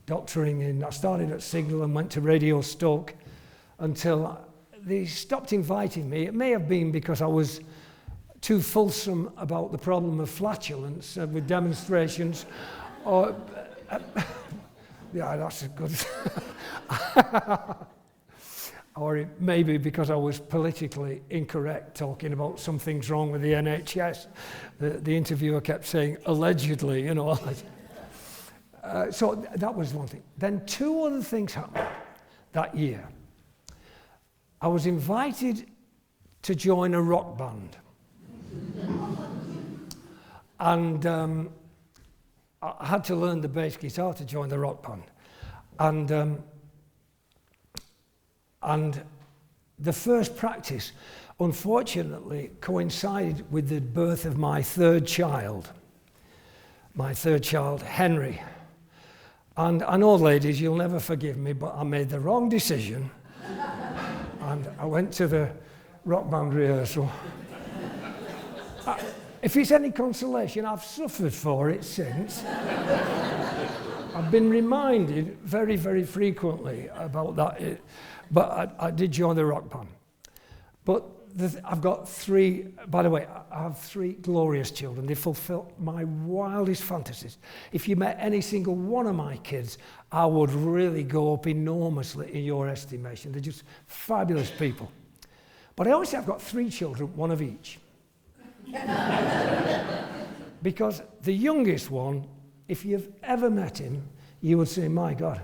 doctoring I started at Signal and went to Radio Stoke until they stopped inviting me. It may have been because I was too fulsome about the problem of flatulence with demonstrations, or yeah, that's a good. Or it may be because I was politically incorrect, talking about some things wrong with the NHS. The interviewer kept saying allegedly, you know. So that was one thing. Then two other things happened that year. I was invited to join a rock band. And I had to learn the bass guitar to join the rock band. And the first practice, unfortunately, coincided with the birth of my third child, Henry. And I know, ladies, you'll never forgive me, but I made the wrong decision. And I went to the rock band rehearsal. If it's any consolation, I've suffered for it since. I've been reminded very, very frequently about that. But I did join the rock band. But I've got three, by the way, I have three glorious children. They fulfill my wildest fantasies. If you met any single one of my kids, I would really go up enormously in your estimation. They're just fabulous people. But I always say I've got three children, one of each. Because the youngest one, if you've ever met him, you would say, my God,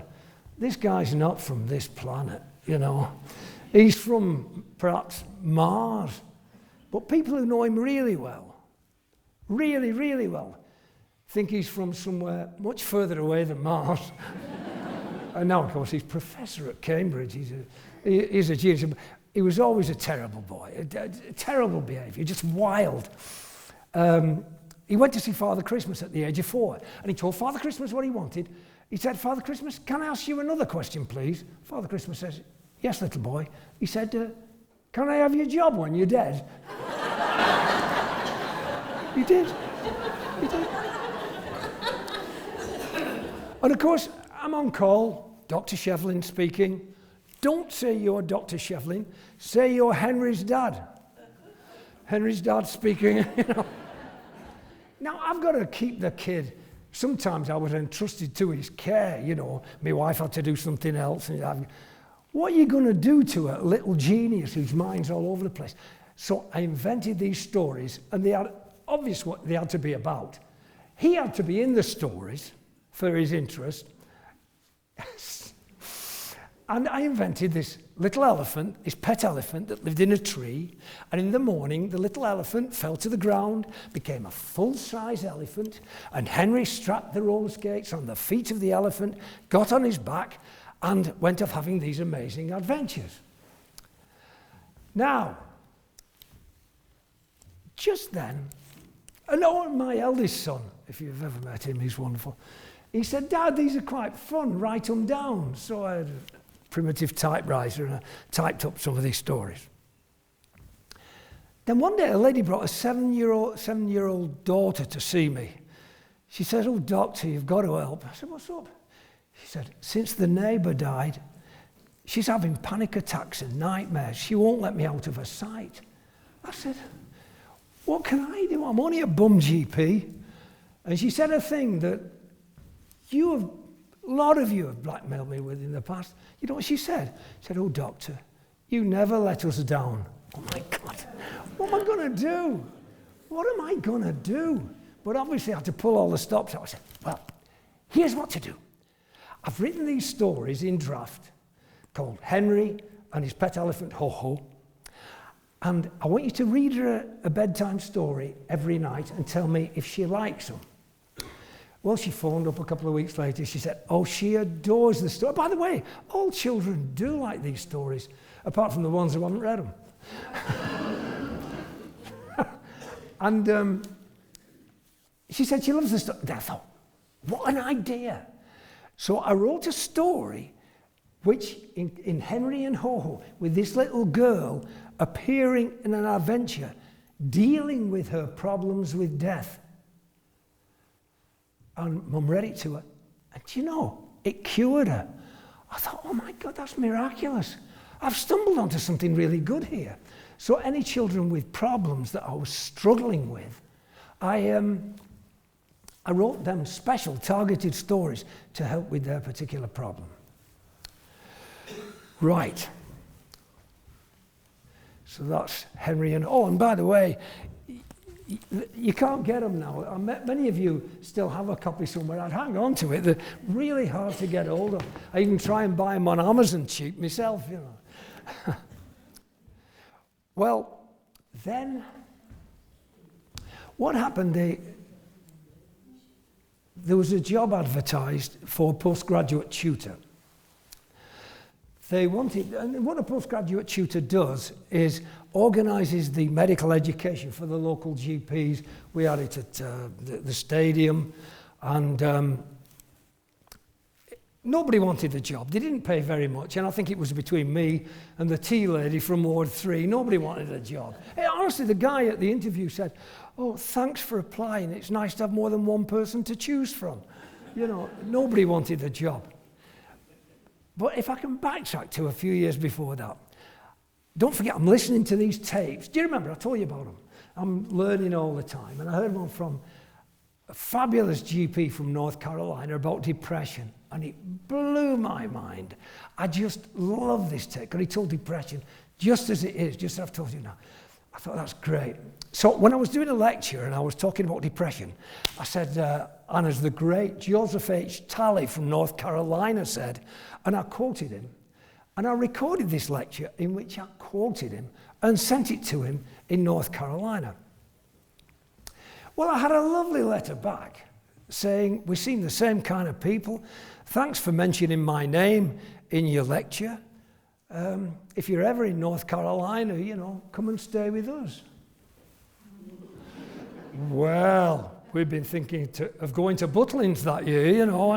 this guy's not from this planet, you know. He's from perhaps Mars. But people who know him really well, really, really well, think he's from somewhere much further away than Mars. And now, of course, he's professor at Cambridge. He's a genius. He was always a terrible boy, a terrible behaviour, just wild. He went to see Father Christmas at the age of 4, and he told Father Christmas what he wanted. He said, Father Christmas, can I ask you another question, please? Father Christmas says, yes, little boy. He said, can I have your job when you're dead? You did. You did. And of course, I'm on call, Dr. Shevlin speaking. Don't say you're Dr. Shevlin, say you're Henry's dad. Henry's dad speaking, you know. Now, I've got to keep the kid. Sometimes I was entrusted to his care, you know. My wife had to do something else. And what are you going to do to a little genius whose mind's all over the place? So I invented these stories, and they had obvious what they had to be about. He had to be in the stories for his interest. And I invented this little elephant, this pet elephant that lived in a tree. And in the morning, the little elephant fell to the ground, became a full-size elephant, and Henry strapped the roller skates on the feet of the elephant, got on his back, and went off having these amazing adventures. Now, just then, my eldest son, if you've ever met him, he's wonderful. He said, "Dad, these are quite fun, write them down." So I had a primitive typewriter and I typed up some of these stories. Then one day a lady brought a seven-year-old daughter to see me. She said, "Oh, doctor, you've got to help." I said, "What's up?" She said, "Since the neighbour died, she's having panic attacks and nightmares. She won't let me out of her sight." I said, "What can I do? I'm only a bum GP." And she said a thing that a lot of you have blackmailed me with in the past. You know what she said? She said, "Oh, doctor, you never let us down." Oh my God, what am I going to do? What am I going to do? But obviously I had to pull all the stops out. I said, "Well, here's what to do. I've written these stories in draft called Henry and His Pet Elephant Ho-Ho. And I want you to read her a bedtime story every night and tell me if she likes them." Well, she phoned up a couple of weeks later. She said, "Oh, she adores the story." By the way, all children do like these stories, apart from the ones who haven't read them. And she said she loves the story. I thought, what an idea. So I wrote a story which in Henry and Ho-Ho, with this little girl appearing in an adventure, dealing with her problems with death. And Mum read it to her, and you know, it cured her. I thought, oh my God, that's miraculous. I've stumbled onto something really good here. So any children with problems that I was struggling with, I wrote them special targeted stories to help with their particular problem. Right. So that's Henry and... Oh, and by the way, you can't get them now. Many of you still have a copy somewhere. I'd hang on to it. They're really hard to get hold of. I even try and buy them on Amazon cheap myself, you know. Well, then, what happened? There was a job advertised for a postgraduate tutor. They wanted, and what a postgraduate tutor does is organises the medical education for the local GPs. We had it at the stadium, and nobody wanted the job. They didn't pay very much, and I think it was between me and the tea lady from Ward 3. Nobody wanted the job. Hey, honestly, the guy at the interview said, "Oh, thanks for applying. It's nice to have more than one person to choose from." You know, nobody wanted the job. But if I can backtrack to a few years before that, don't forget, I'm listening to these tapes. Do you remember? I told you about them. I'm learning all the time. And I heard one from a fabulous GP from North Carolina about depression. And it blew my mind. I just love this tape. Because he told depression just as it is, just as I've told you now. I thought, that's great. So when I was doing a lecture and I was talking about depression, I said, and as the great Joseph H. Talley from North Carolina said, and I quoted him, and I recorded this lecture in which I quoted him and sent it to him in North Carolina. Well, I had a lovely letter back saying, "We seem the same kind of people. Thanks for mentioning my name in your lecture. If you're ever in North Carolina, you know, come and stay with us." Well, we've been thinking of going to Butlins that year, you know,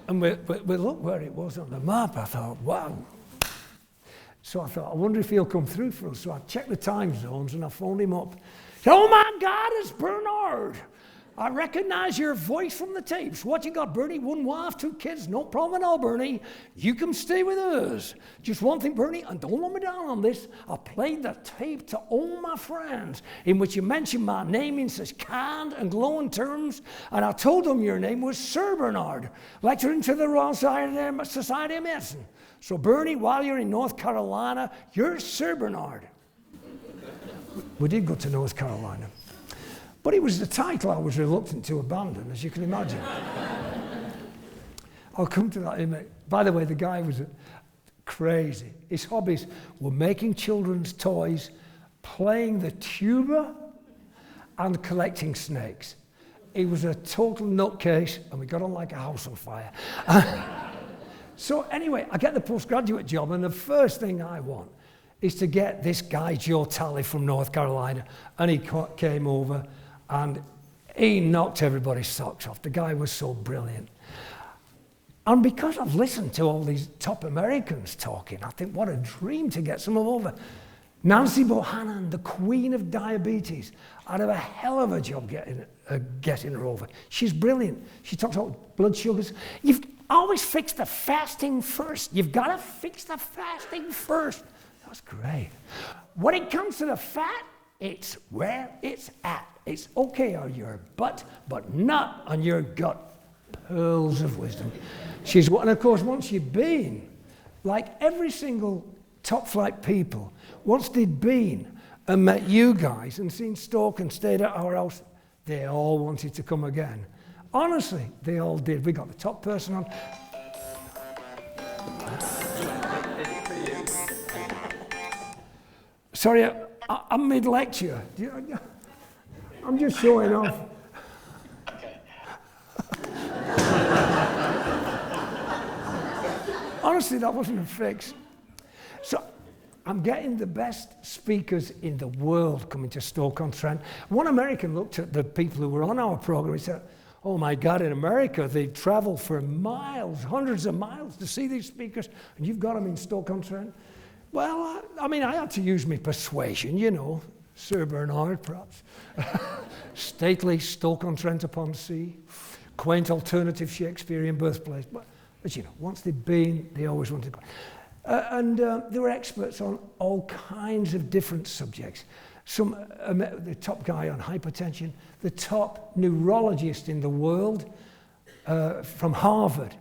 and we looked where it was on the map. I thought, wow. So I thought, I wonder if he'll come through for us. So I checked the time zones and I phoned him up. Oh my God, it's Bernard. I recognize your voice from the tapes. What you got, Bernie? One wife, 2 kids? No problem at all, Bernie. You can stay with us. Just one thing, Bernie, and don't let me down on this. I played the tape to all my friends in which you mentioned my name in such kind and glowing terms, and I told them your name was Sir Bernard, lecturing to the Royal Society of Medicine. So, Bernie, while you're in North Carolina, you're Sir Bernard. We did go to North Carolina. But it was the title I was reluctant to abandon, as you can imagine. I'll come to that in a minute. By the way, the guy was crazy. His hobbies were making children's toys, playing the tuba, and collecting snakes. He was a total nutcase, and we got on like a house on fire. So anyway, I get the postgraduate job, and the first thing I want is to get this guy, Joe Talley from North Carolina, and he came over, and he knocked everybody's socks off. The guy was so brilliant. And because I've listened to all these top Americans talking, I think what a dream to get some of them over. Nancy Bohannon, the queen of diabetes, I'd have a hell of a job getting her over. She's brilliant. She talks about blood sugars. You've always fix the fasting first. You've got to fix the fasting first. That's great. When it comes to the fat, it's where it's at. It's okay on your butt, but not on your gut. Pearls of wisdom. And of course, once you've been, like every single top flight people, once they'd been and met you guys and seen Stoke and stayed at our house, they all wanted to come again. Honestly, they all did. We got the top person on. Sorry, I'm mid-lecture. I'm just showing off. Honestly, that wasn't a fix. So I'm getting the best speakers in the world coming to Stoke-on-Trent. One American looked at the people who were on our program and said, oh my God, in America, they travel for miles, hundreds of miles to see these speakers, and you've got them in Stoke-on-Trent. Well, I mean, I had to use my persuasion, you know, Sir Bernard, perhaps. Stately Stoke-on-Trent-upon-Sea, quaint alternative Shakespearean birthplace. But you know, once they'd been, they always wanted to go. They were experts on all kinds of different subjects. The top guy on hypertension, the top neurologist in the world from Harvard,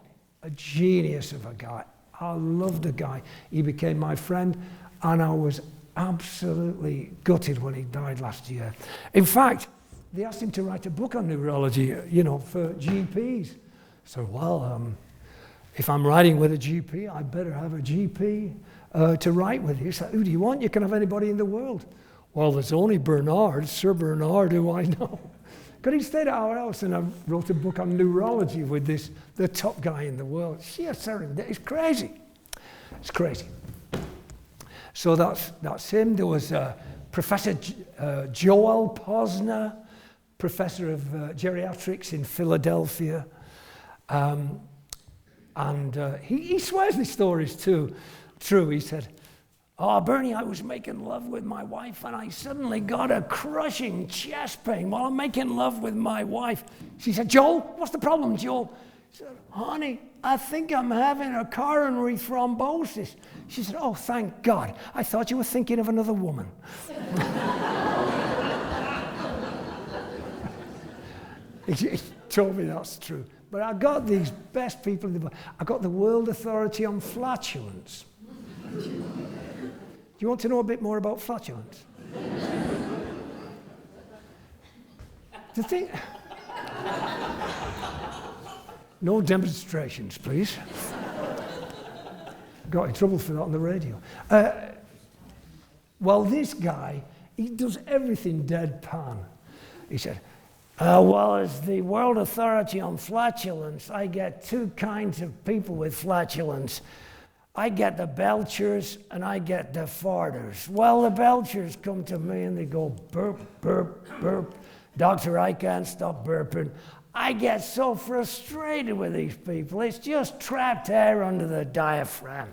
a genius of a guy. I loved the guy. He became my friend, and I was absolutely gutted when he died last year. In fact, they asked him to write a book on neurology, you know, for GPs. So, well, if I'm writing with a GP, I better have a GP to write with. He said, who do you want? You can have anybody in the world. Well, there's only Bernard, Sir Bernard, who I know. Because he stayed at our house, and I wrote a book on neurology with the top guy in the world. Sheer serendipity. It's crazy. It's crazy. So that's him. There was Professor Joel Posner, professor of geriatrics in Philadelphia. He swears these stories too. True, he said, oh, Bernie, I was making love with my wife, and I suddenly got a crushing chest pain while I'm making love with my wife. She said, Joel, what's the problem, Joel? He said, honey, I think I'm having a coronary thrombosis. She said, oh, thank God. I thought you were thinking of another woman. He told me that's true. But I got these best people in the world. I got the World Authority on Flatulence. Do you want to know a bit more about flatulence? The thing... No demonstrations, please. Got in trouble for that on the radio. Well, this guy, he does everything deadpan. He said, well, as the World Authority on Flatulence, I get two kinds of people with flatulence. I get the belchers and I get the farters. Well, the belchers come to me and they go burp, burp, burp. Doctor, I can't stop burping. I get so frustrated with these people. It's just trapped air under the diaphragm.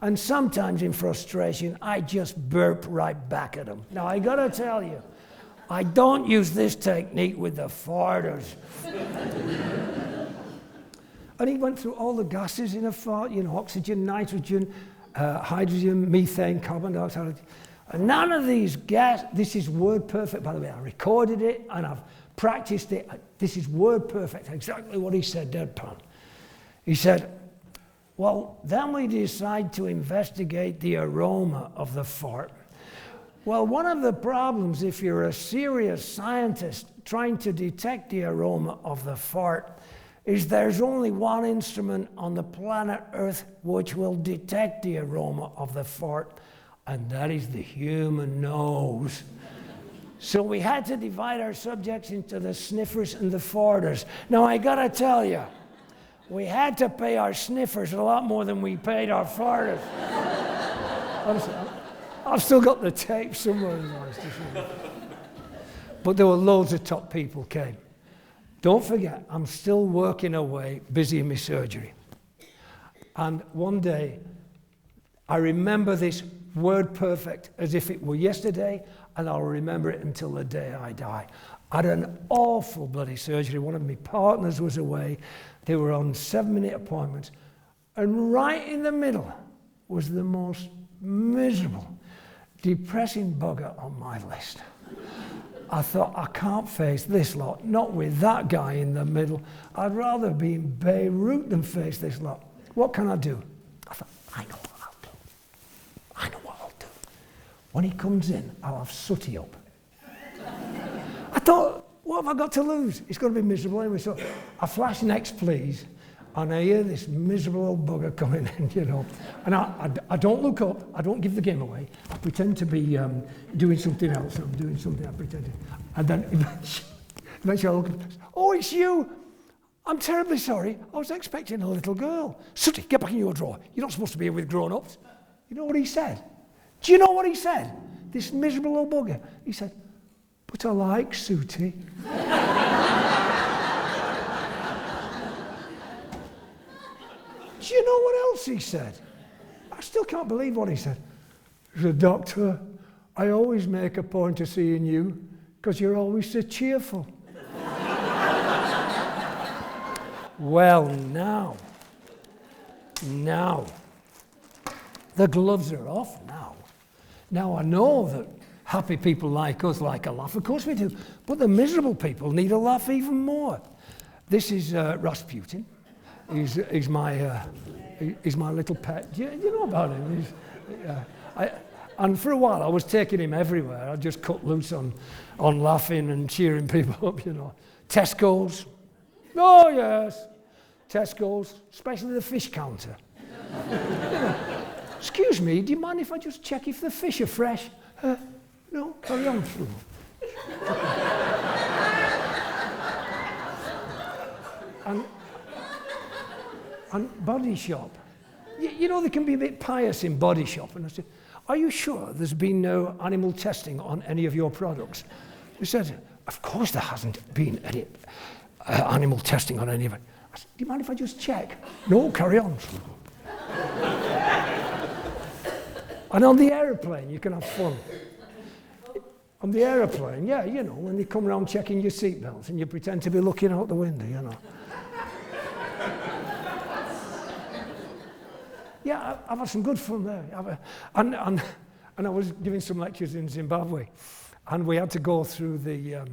And sometimes in frustration, I just burp right back at them. Now, I gotta tell you, I don't use this technique with the farters. And he went through all the gases in a fart, you know, oxygen, nitrogen, hydrogen, methane, carbon dioxide. And none of these gas, this is word perfect, by the way. I recorded it and I've practiced it. This is word perfect, exactly what he said, deadpan. He said, well, then we decide to investigate the aroma of the fart. Well, one of the problems, if you're a serious scientist trying to detect the aroma of the fart, is there's only one instrument on the planet Earth which will detect the aroma of the fart, and that is the human nose. So we had to divide our subjects into the sniffers and the farters. Now, I gotta tell you, we had to pay our sniffers a lot more than we paid our farters. I've still got the tape somewhere. But there were loads of top people came. Don't forget, I'm still working away, busy in my surgery. And one day, I remember this word perfect as if it were yesterday, and I'll remember it until the day I die. I had an awful bloody surgery. One of my partners was away. They were on 7-minute appointments. And right in the middle was the most miserable, depressing bugger on my list. I thought, I can't face this lot, not with that guy in the middle. I'd rather be in Beirut than face this lot. What can I do? I thought, I know what I'll do. I know what I'll do. When he comes in, I'll have Sooty up. I thought, what have I got to lose? It's going to be miserable anyway. So I flash next, please, and I hear this miserable old bugger coming in, you know. And I don't look up, I don't give the game away. I pretend to be doing something else. I'm doing something, I pretend to. And then eventually I look up, oh, it's you. I'm terribly sorry. I was expecting a little girl. Sooty, get back in your drawer. You're not supposed to be here with grown-ups. You know what he said? Do you know what he said? This miserable old bugger. He said, but I like Sooty. Do you know what else he said? I still can't believe what he said. He said, Doctor, I always make a point of seeing you because you're always so cheerful. Well, now, the gloves are off now. Now I know that happy people like us like a laugh. Of course we do. But the miserable people need a laugh even more. This is Rasputin. He's my little pet. Do you know about him? And for a while I was taking him everywhere. I just cut loose on laughing and cheering people up, you know. Tesco's. Oh, yes. Tesco's, especially the fish counter. You know, excuse me, do you mind if I just check if the fish are fresh? No, carry on. And Body Shop. You know, they can be a bit pious in Body Shop. And I said, are you sure there's been no animal testing on any of your products? He said, of course there hasn't been any animal testing on any of it. I said, do you mind if I just check? No, carry on. And on the aeroplane, you can have fun. On the aeroplane, yeah, you know, when they come around checking your seatbelts and you pretend to be looking out the window, you know. Yeah, I've had some good fun there. And I was giving some lectures in Zimbabwe, and we had to go through the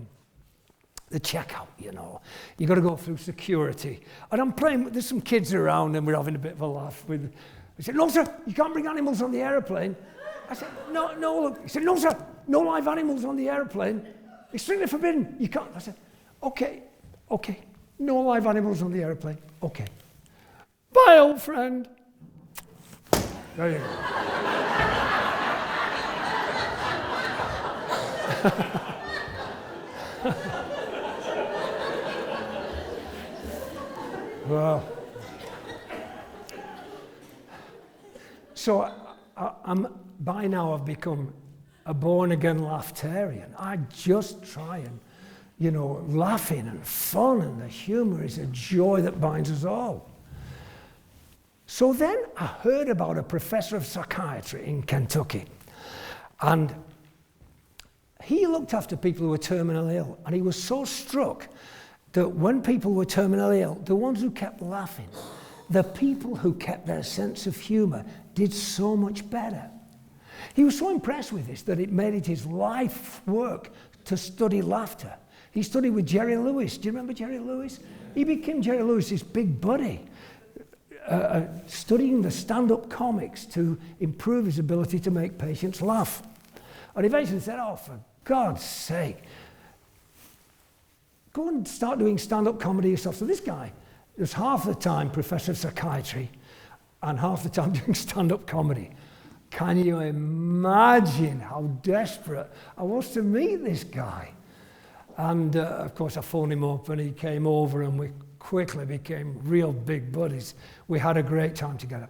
checkout, you know. You got to go through security. And I'm playing, there's some kids around, and we're having a bit of a laugh with. He said, no, sir, you can't bring animals on the aeroplane. I said, no, look. He said, no, sir, no live animals on the aeroplane. It's strictly forbidden. You can't. I said, okay, no live animals on the aeroplane. Okay. Bye, old friend. There you go. Well, so by now I've become a born-again laughterian. I just try and, you know, laughing and fun and the humour is a joy that binds us all. So then I heard about a professor of psychiatry in Kentucky, and he looked after people who were terminally ill, and he was so struck that when people were terminally ill, the ones who kept laughing, the people who kept their sense of humour did so much better. He was so impressed with this that it made it his life work to study laughter. He studied with Jerry Lewis. Do you remember Jerry Lewis? He became Jerry Lewis's big buddy, studying the stand-up comics to improve his ability to make patients laugh. And eventually said, oh, for God's sake, go and start doing stand-up comedy yourself. So this guy was half the time professor of psychiatry and half the time doing stand-up comedy. Can you imagine how desperate I was to meet this guy? And of course I phoned him up and he came over and we quickly became real big buddies. We had a great time together.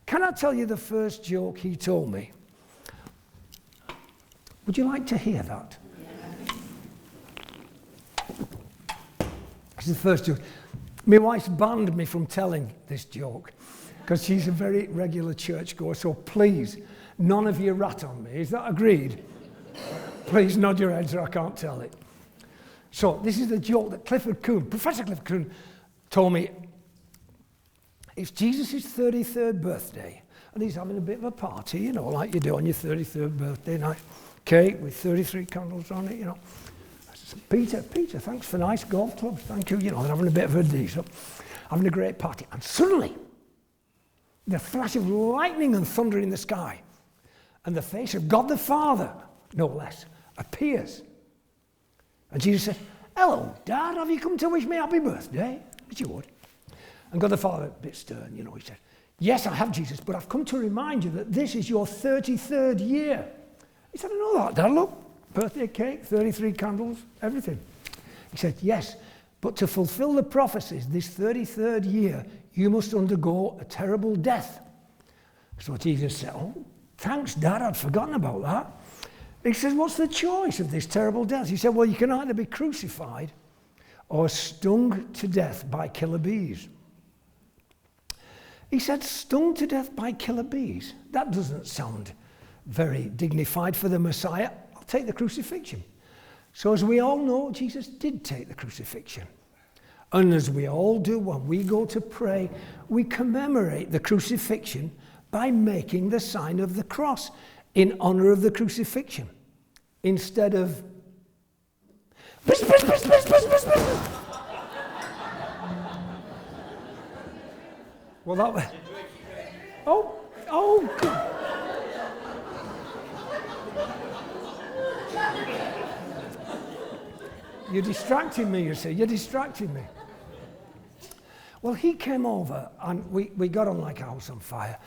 Can I tell you the first joke he told me? Would you like to hear that? This is the first joke. My wife's banned me from telling this joke because she's a very regular churchgoer, so please, none of you rat on me. Is that agreed? Please nod your heads or I can't tell it. So this is the joke that Professor Clifford Coon told me. It's Jesus' 33rd birthday, and he's having a bit of a party, you know, like you do on your 33rd birthday night. Cake with 33 candles on it, you know. I said, Peter, thanks for nice golf clubs. Thank you, you know, they're having a bit of a diesel, having a great party. And suddenly, the flash of lightning and thunder in the sky, and the face of God the Father, no less, appears. And Jesus said, hello, Dad, have you come to wish me happy birthday? Which you would. And God the Father, a bit stern, you know, he said, yes, I have, Jesus, but I've come to remind you that this is your 33rd year. He said, I know that, Dad, look, birthday cake, 33 candles, everything. He said, yes, but to fulfill the prophecies this 33rd year, you must undergo a terrible death. So Jesus said, oh, thanks, Dad, I'd forgotten about that. He says, what's the choice of this terrible death? He said, well, you can either be crucified or stung to death by killer bees. He said, stung to death by killer bees? That doesn't sound very dignified for the Messiah. I'll take the crucifixion. So as we all know, Jesus did take the crucifixion. And as we all do when we go to pray, we commemorate the crucifixion by making the sign of the cross in honor of the crucifixion. Instead of... Well, that was... Oh, God. You're distracting me, you see. You're distracting me. Well, he came over and we got on like a house on fire.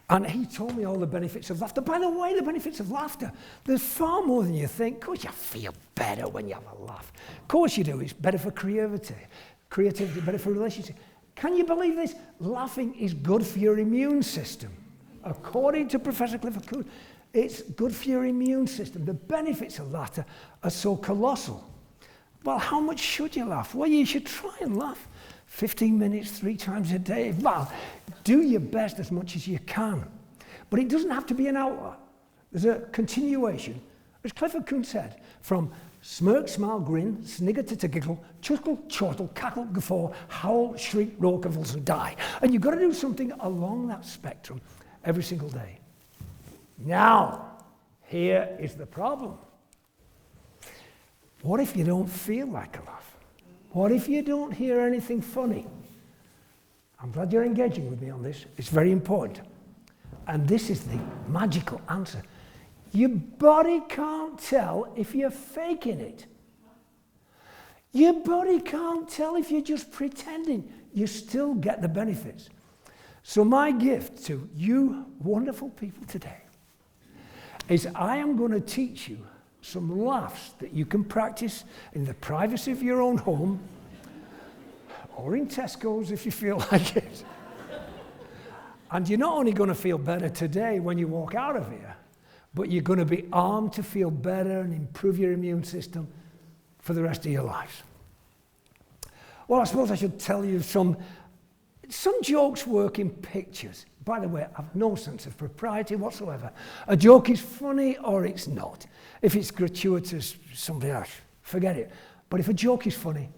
And he told me all the benefits of laughter. By the way, the benefits of laughter, there's far more than you think. Of course, you feel better when you have a laugh. Of course you do. It's better for creativity, better for relationships. Can you believe this? Laughing is good for your immune system. According to Professor Clifford Coon, it's good for your immune system. The benefits of laughter are so colossal. Well, how much should you laugh? Well, you should try and laugh 15 minutes, 3 times a day. Well, do your best as much as you can. But it doesn't have to be an hour. There's a continuation, as Clifford Coon said, from smirk, smile, grin, snigger to giggle, chuckle, chortle, cackle, guffaw, howl, shriek, roar, convulse, and die. And you've got to do something along that spectrum every single day. Now, here is the problem. What if you don't feel like a laugh? What if you don't hear anything funny? I'm glad you're engaging with me on this. It's very important. And this is the magical answer. Your body can't tell if you're faking it. Your body can't tell if you're just pretending. You still get the benefits. So my gift to you wonderful people today is I am going to teach you some laughs that you can practice in the privacy of your own home or in Tesco's if you feel like it. And you're not only going to feel better today when you walk out of here, but you're going to be armed to feel better and improve your immune system for the rest of your lives. Well, I suppose I should tell you some Some jokes work in pictures. By the way, I have no sense of propriety whatsoever. A joke is funny or it's not. If it's gratuitous, somebody else, forget it. But if a joke is funny,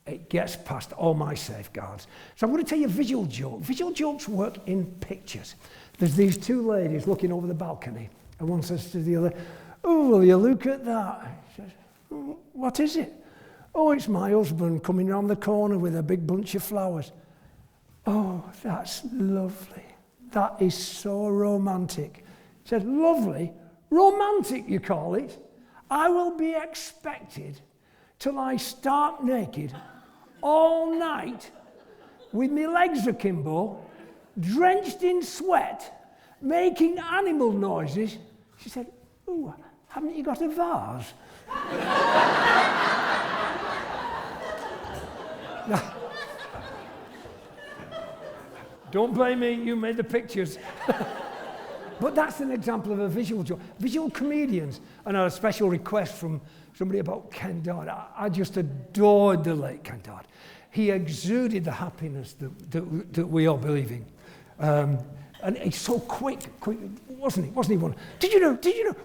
it gets past all my safeguards. So I'm going to tell you a visual joke. Visual jokes work in pictures. There's these two ladies looking over the balcony, and one says to the other, "Oh, will you look at that?" She says, "Oh, what is it?" "Oh, it's my husband coming round the corner with a big bunch of flowers." "Oh, that's lovely. That is so romantic." She said, "Lovely? Romantic, you call it? I will be expected to lie stark naked all night with my legs akimbo, drenched in sweat, making animal noises." She said, "Ooh, haven't you got a vase?" Don't blame me, you made the pictures. But that's an example of a visual joke. Visual comedians, and I had a special request from somebody about Ken Dodd. I just adored the late Ken Dodd. He exuded the happiness that we all believe in. And he's so quick, wasn't he? Wasn't he one? Did you know,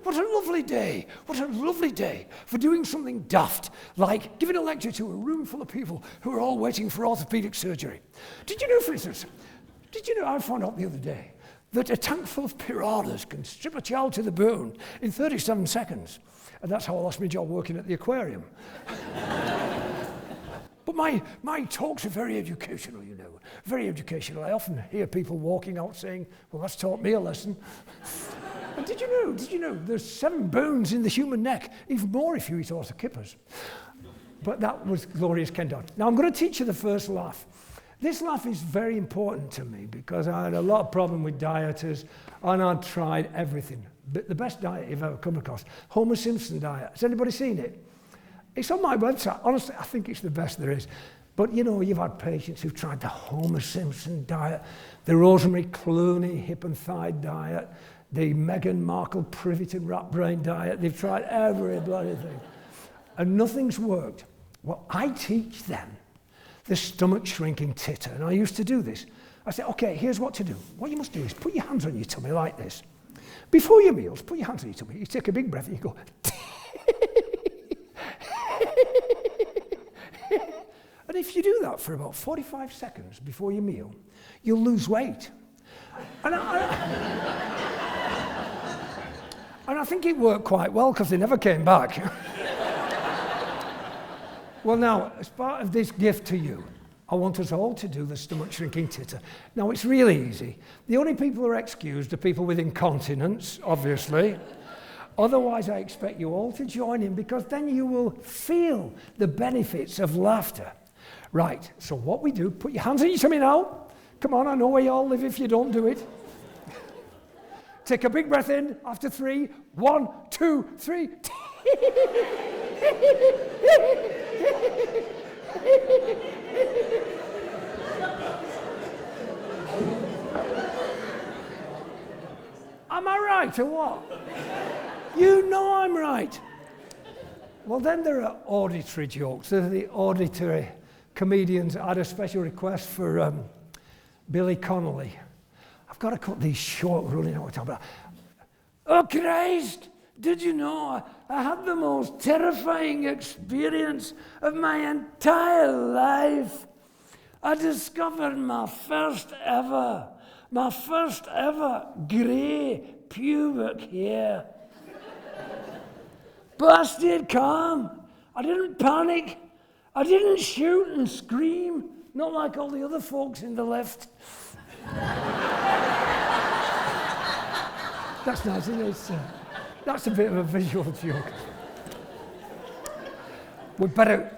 what a lovely day for doing something daft, like giving a lecture to a room full of people who are all waiting for orthopedic surgery. Did you know, for instance, I found out the other day that a tank full of piranhas can strip a child to the bone in 37 seconds. And that's how I lost my job working at the aquarium. But my talks are very educational, you know, very educational. I often hear people walking out saying, "Well, that's taught me a lesson." And did you know, there's 7 bones in the human neck, even more if you eat orthokippers. But that was glorious Ken Dodd. Now I'm going to teach you the first laugh. This laugh is very important to me because I had a lot of problem with dieters and I'd tried everything. But the best diet you've ever come across, Homer Simpson diet. Has anybody seen it? It's on my website. Honestly, I think it's the best there is. But you know, you've had patients who've tried the Homer Simpson diet, the Rosemary Clooney hip and thigh diet, the Meghan Markle privet and rat brain diet. They've tried every bloody thing. And nothing's worked. Well, I teach them the stomach shrinking titter. And I used to do this. I said, okay, here's what to do. What you must do is put your hands on your tummy like this. Before your meals, put your hands on your tummy. You take a big breath and you go, and if you do that for about 45 seconds before your meal, you'll lose weight. And I think it worked quite well because they never came back. Well, now, as part of this gift to you, I want us all to do the stomach shrinking titter. Now, it's really easy. The only people who are excused are people with incontinence, obviously. Otherwise, I expect you all to join in because then you will feel the benefits of laughter. Right, so what we do, put your hands on your tummy now. Come on, I know where you all live if you don't do it. Take a big breath in after 3. 1, 2, 3. Am I right or what? You know I'm right. Well, then there are auditory jokes. There are the auditory comedians. I had a special request for Billy Connolly. I've got to cut these short, running out of time. But, oh, Christ! Did you know I had the most terrifying experience of my entire life? I discovered my first ever grey pubic hair. But I stayed calm. I didn't panic. I didn't shoot and scream, not like all the other folks in the left. That's nice, isn't it? That's a bit of a visual joke. We better,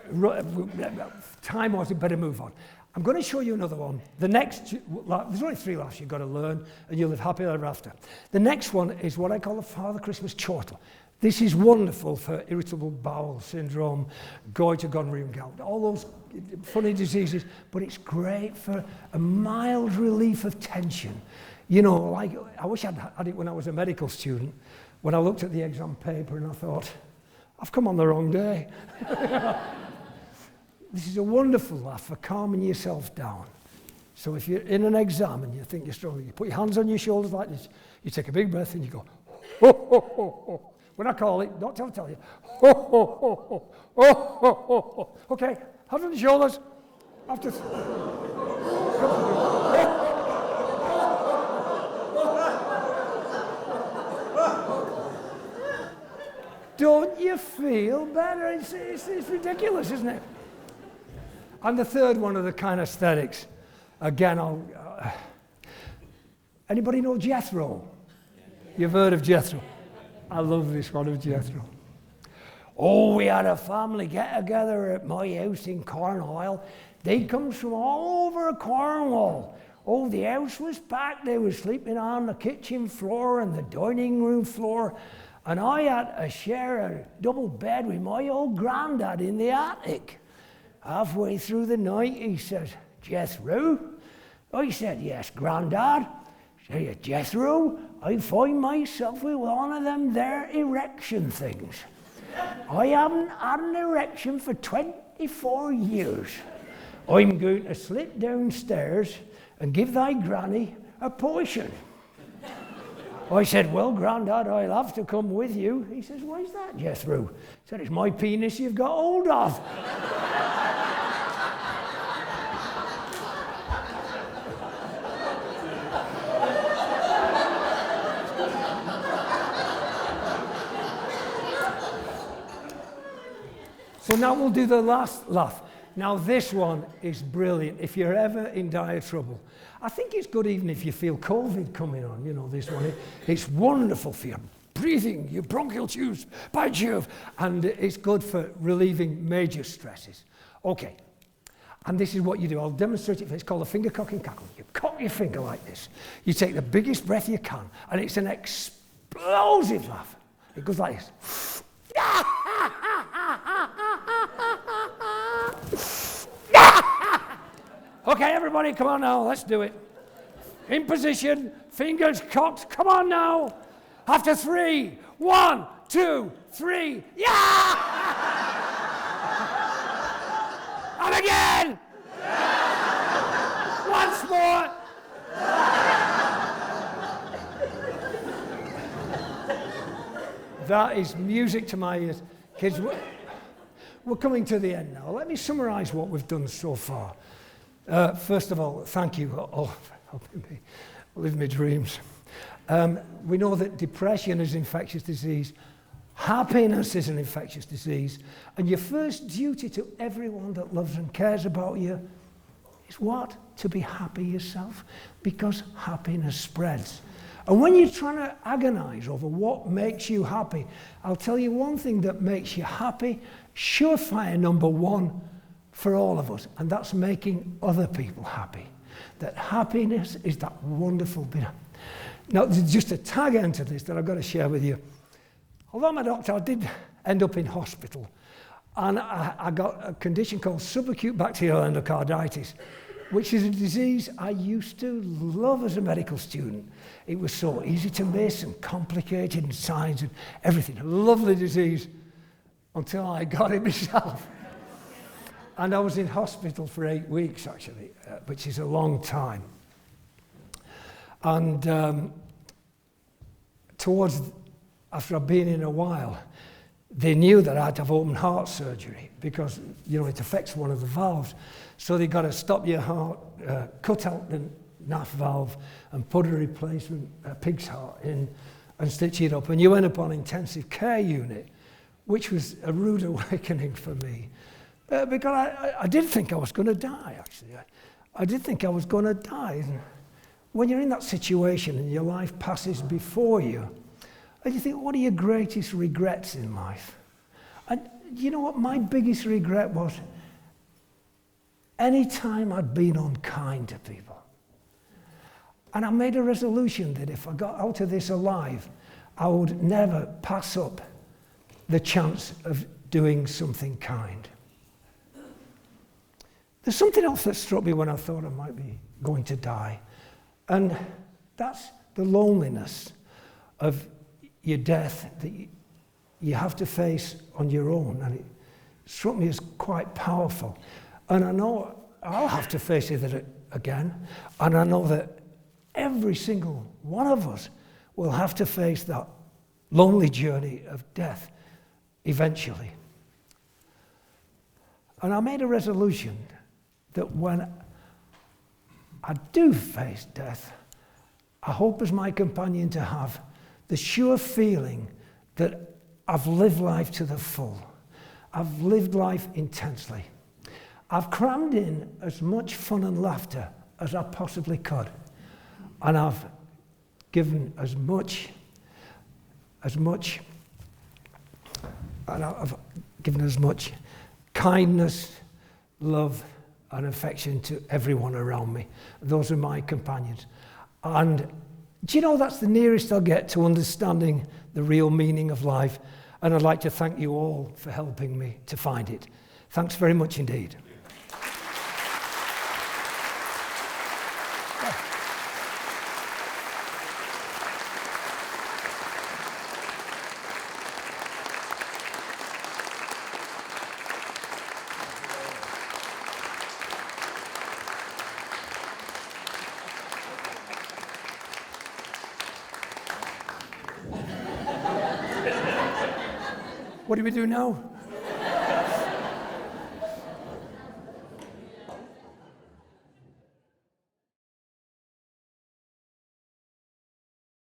time-wise, we better move on. I'm going to show you another one. The next, there's only 3 laughs you've got to learn, and you'll live happy ever after. The next one is what I call the Father Christmas chortle. This is wonderful for irritable bowel syndrome, goiter, gonorrhea, and gout, all those funny diseases, but it's great for a mild relief of tension. You know, like, I wish I'd had it when I was a medical student, when I looked at the exam paper and I thought, I've come on the wrong day. This is a wonderful laugh for calming yourself down. So if you're in an exam and you think you're struggling, you put your hands on your shoulders like this, you take a big breath and you go, ho, ho, ho, ho. When I call it, don't tell you, ho, ho, ho, ho, ho, ho, ho, ho. Okay, hands on the shoulders. After don't you feel better? It's ridiculous, isn't it? And the third one are the kinesthetics. Again, anybody know Jethro? You've heard of Jethro? I love this one of Jethro. Oh, we had a family get-together at my house in Cornwall. They come from all over Cornwall. Oh, the house was packed. They were sleeping on the kitchen floor and the dining room floor. And I had to share a double bed with my old granddad in the attic. Halfway through the night, he says, Jethro? I said, yes, Grandad. He said, Jethro, I find myself with one of them there erection things. I haven't had an erection for 24 years. I'm going to slip downstairs and give thy granny a portion. I said, well, Grandad, I'll have to come with you. He says, why is that, Jethro? He said, it's my penis you've got hold of. So now we'll do the last laugh. Now this one is brilliant if you're ever in dire trouble. I think it's good even if you feel COVID coming on, you know, this one. It's wonderful for your breathing, your bronchial tubes, by Jove, and it's good for relieving major stresses. Okay, and this is what you do. I'll demonstrate it. It's called a finger cocking cackle. You cock your finger like this. You take the biggest breath you can, and it's an explosive laugh. It goes like this. Okay, everybody, come on now, let's do it. In position, fingers cocked, come on now. After 3, 1, 2, 3, yeah! And again! Once more! That is music to my ears. Kids, we're coming to the end now. Let me summarize what we've done so far. First of all, thank you all for helping me live my dreams. We know that depression is an infectious disease, happiness is an infectious disease, and your first duty to everyone that loves and cares about you is what? To be happy yourself, because happiness spreads. And when you're trying to agonize over what makes you happy, I'll tell you one thing that makes you happy, surefire number one, for all of us, and that's making other people happy. That happiness is that wonderful bit. Now, there's just a tag end to this that I've got to share with you. Although I'm a doctor, I did end up in hospital, and I got a condition called subacute bacterial endocarditis, which is a disease I used to love as a medical student. It was so easy to miss and complicated and signs and everything. A lovely disease until I got it myself. And I was in hospital for 8 weeks, actually, which is a long time. And after I'd been in a while, they knew that I had to have open heart surgery because, you know, it affects one of the valves. So they got to stop your heart, cut out the NAF valve and put a replacement pig's heart in and stitch it up. And you end up on intensive care unit, which was a rude awakening for me. Because I did think I was going to die, actually. I did think I was going to die. And when you're in that situation and your life passes before you, and you think, what are your greatest regrets in life? And you know what my biggest regret was? Any time I'd been unkind to people. And I made a resolution that if I got out of this alive, I would never pass up the chance of doing something kind. There's something else that struck me when I thought I might be going to die, and that's the loneliness of your death that you have to face on your own, and it struck me as quite powerful. And I know I'll have to face it again. And I know that every single one of us will have to face that lonely journey of death eventually. And I made a resolution that when I do face death, I hope as my companion to have the sure feeling that I've lived life to the full. I've lived life intensely. I've crammed in as much fun and laughter as I possibly could. And I've given as much, and I've given as much kindness, love, and affection to everyone around me. Those are my companions. And do you know that's the nearest I'll get to understanding the real meaning of life? And I'd like to thank you all for helping me to find it. Thanks very much indeed. What do we do now?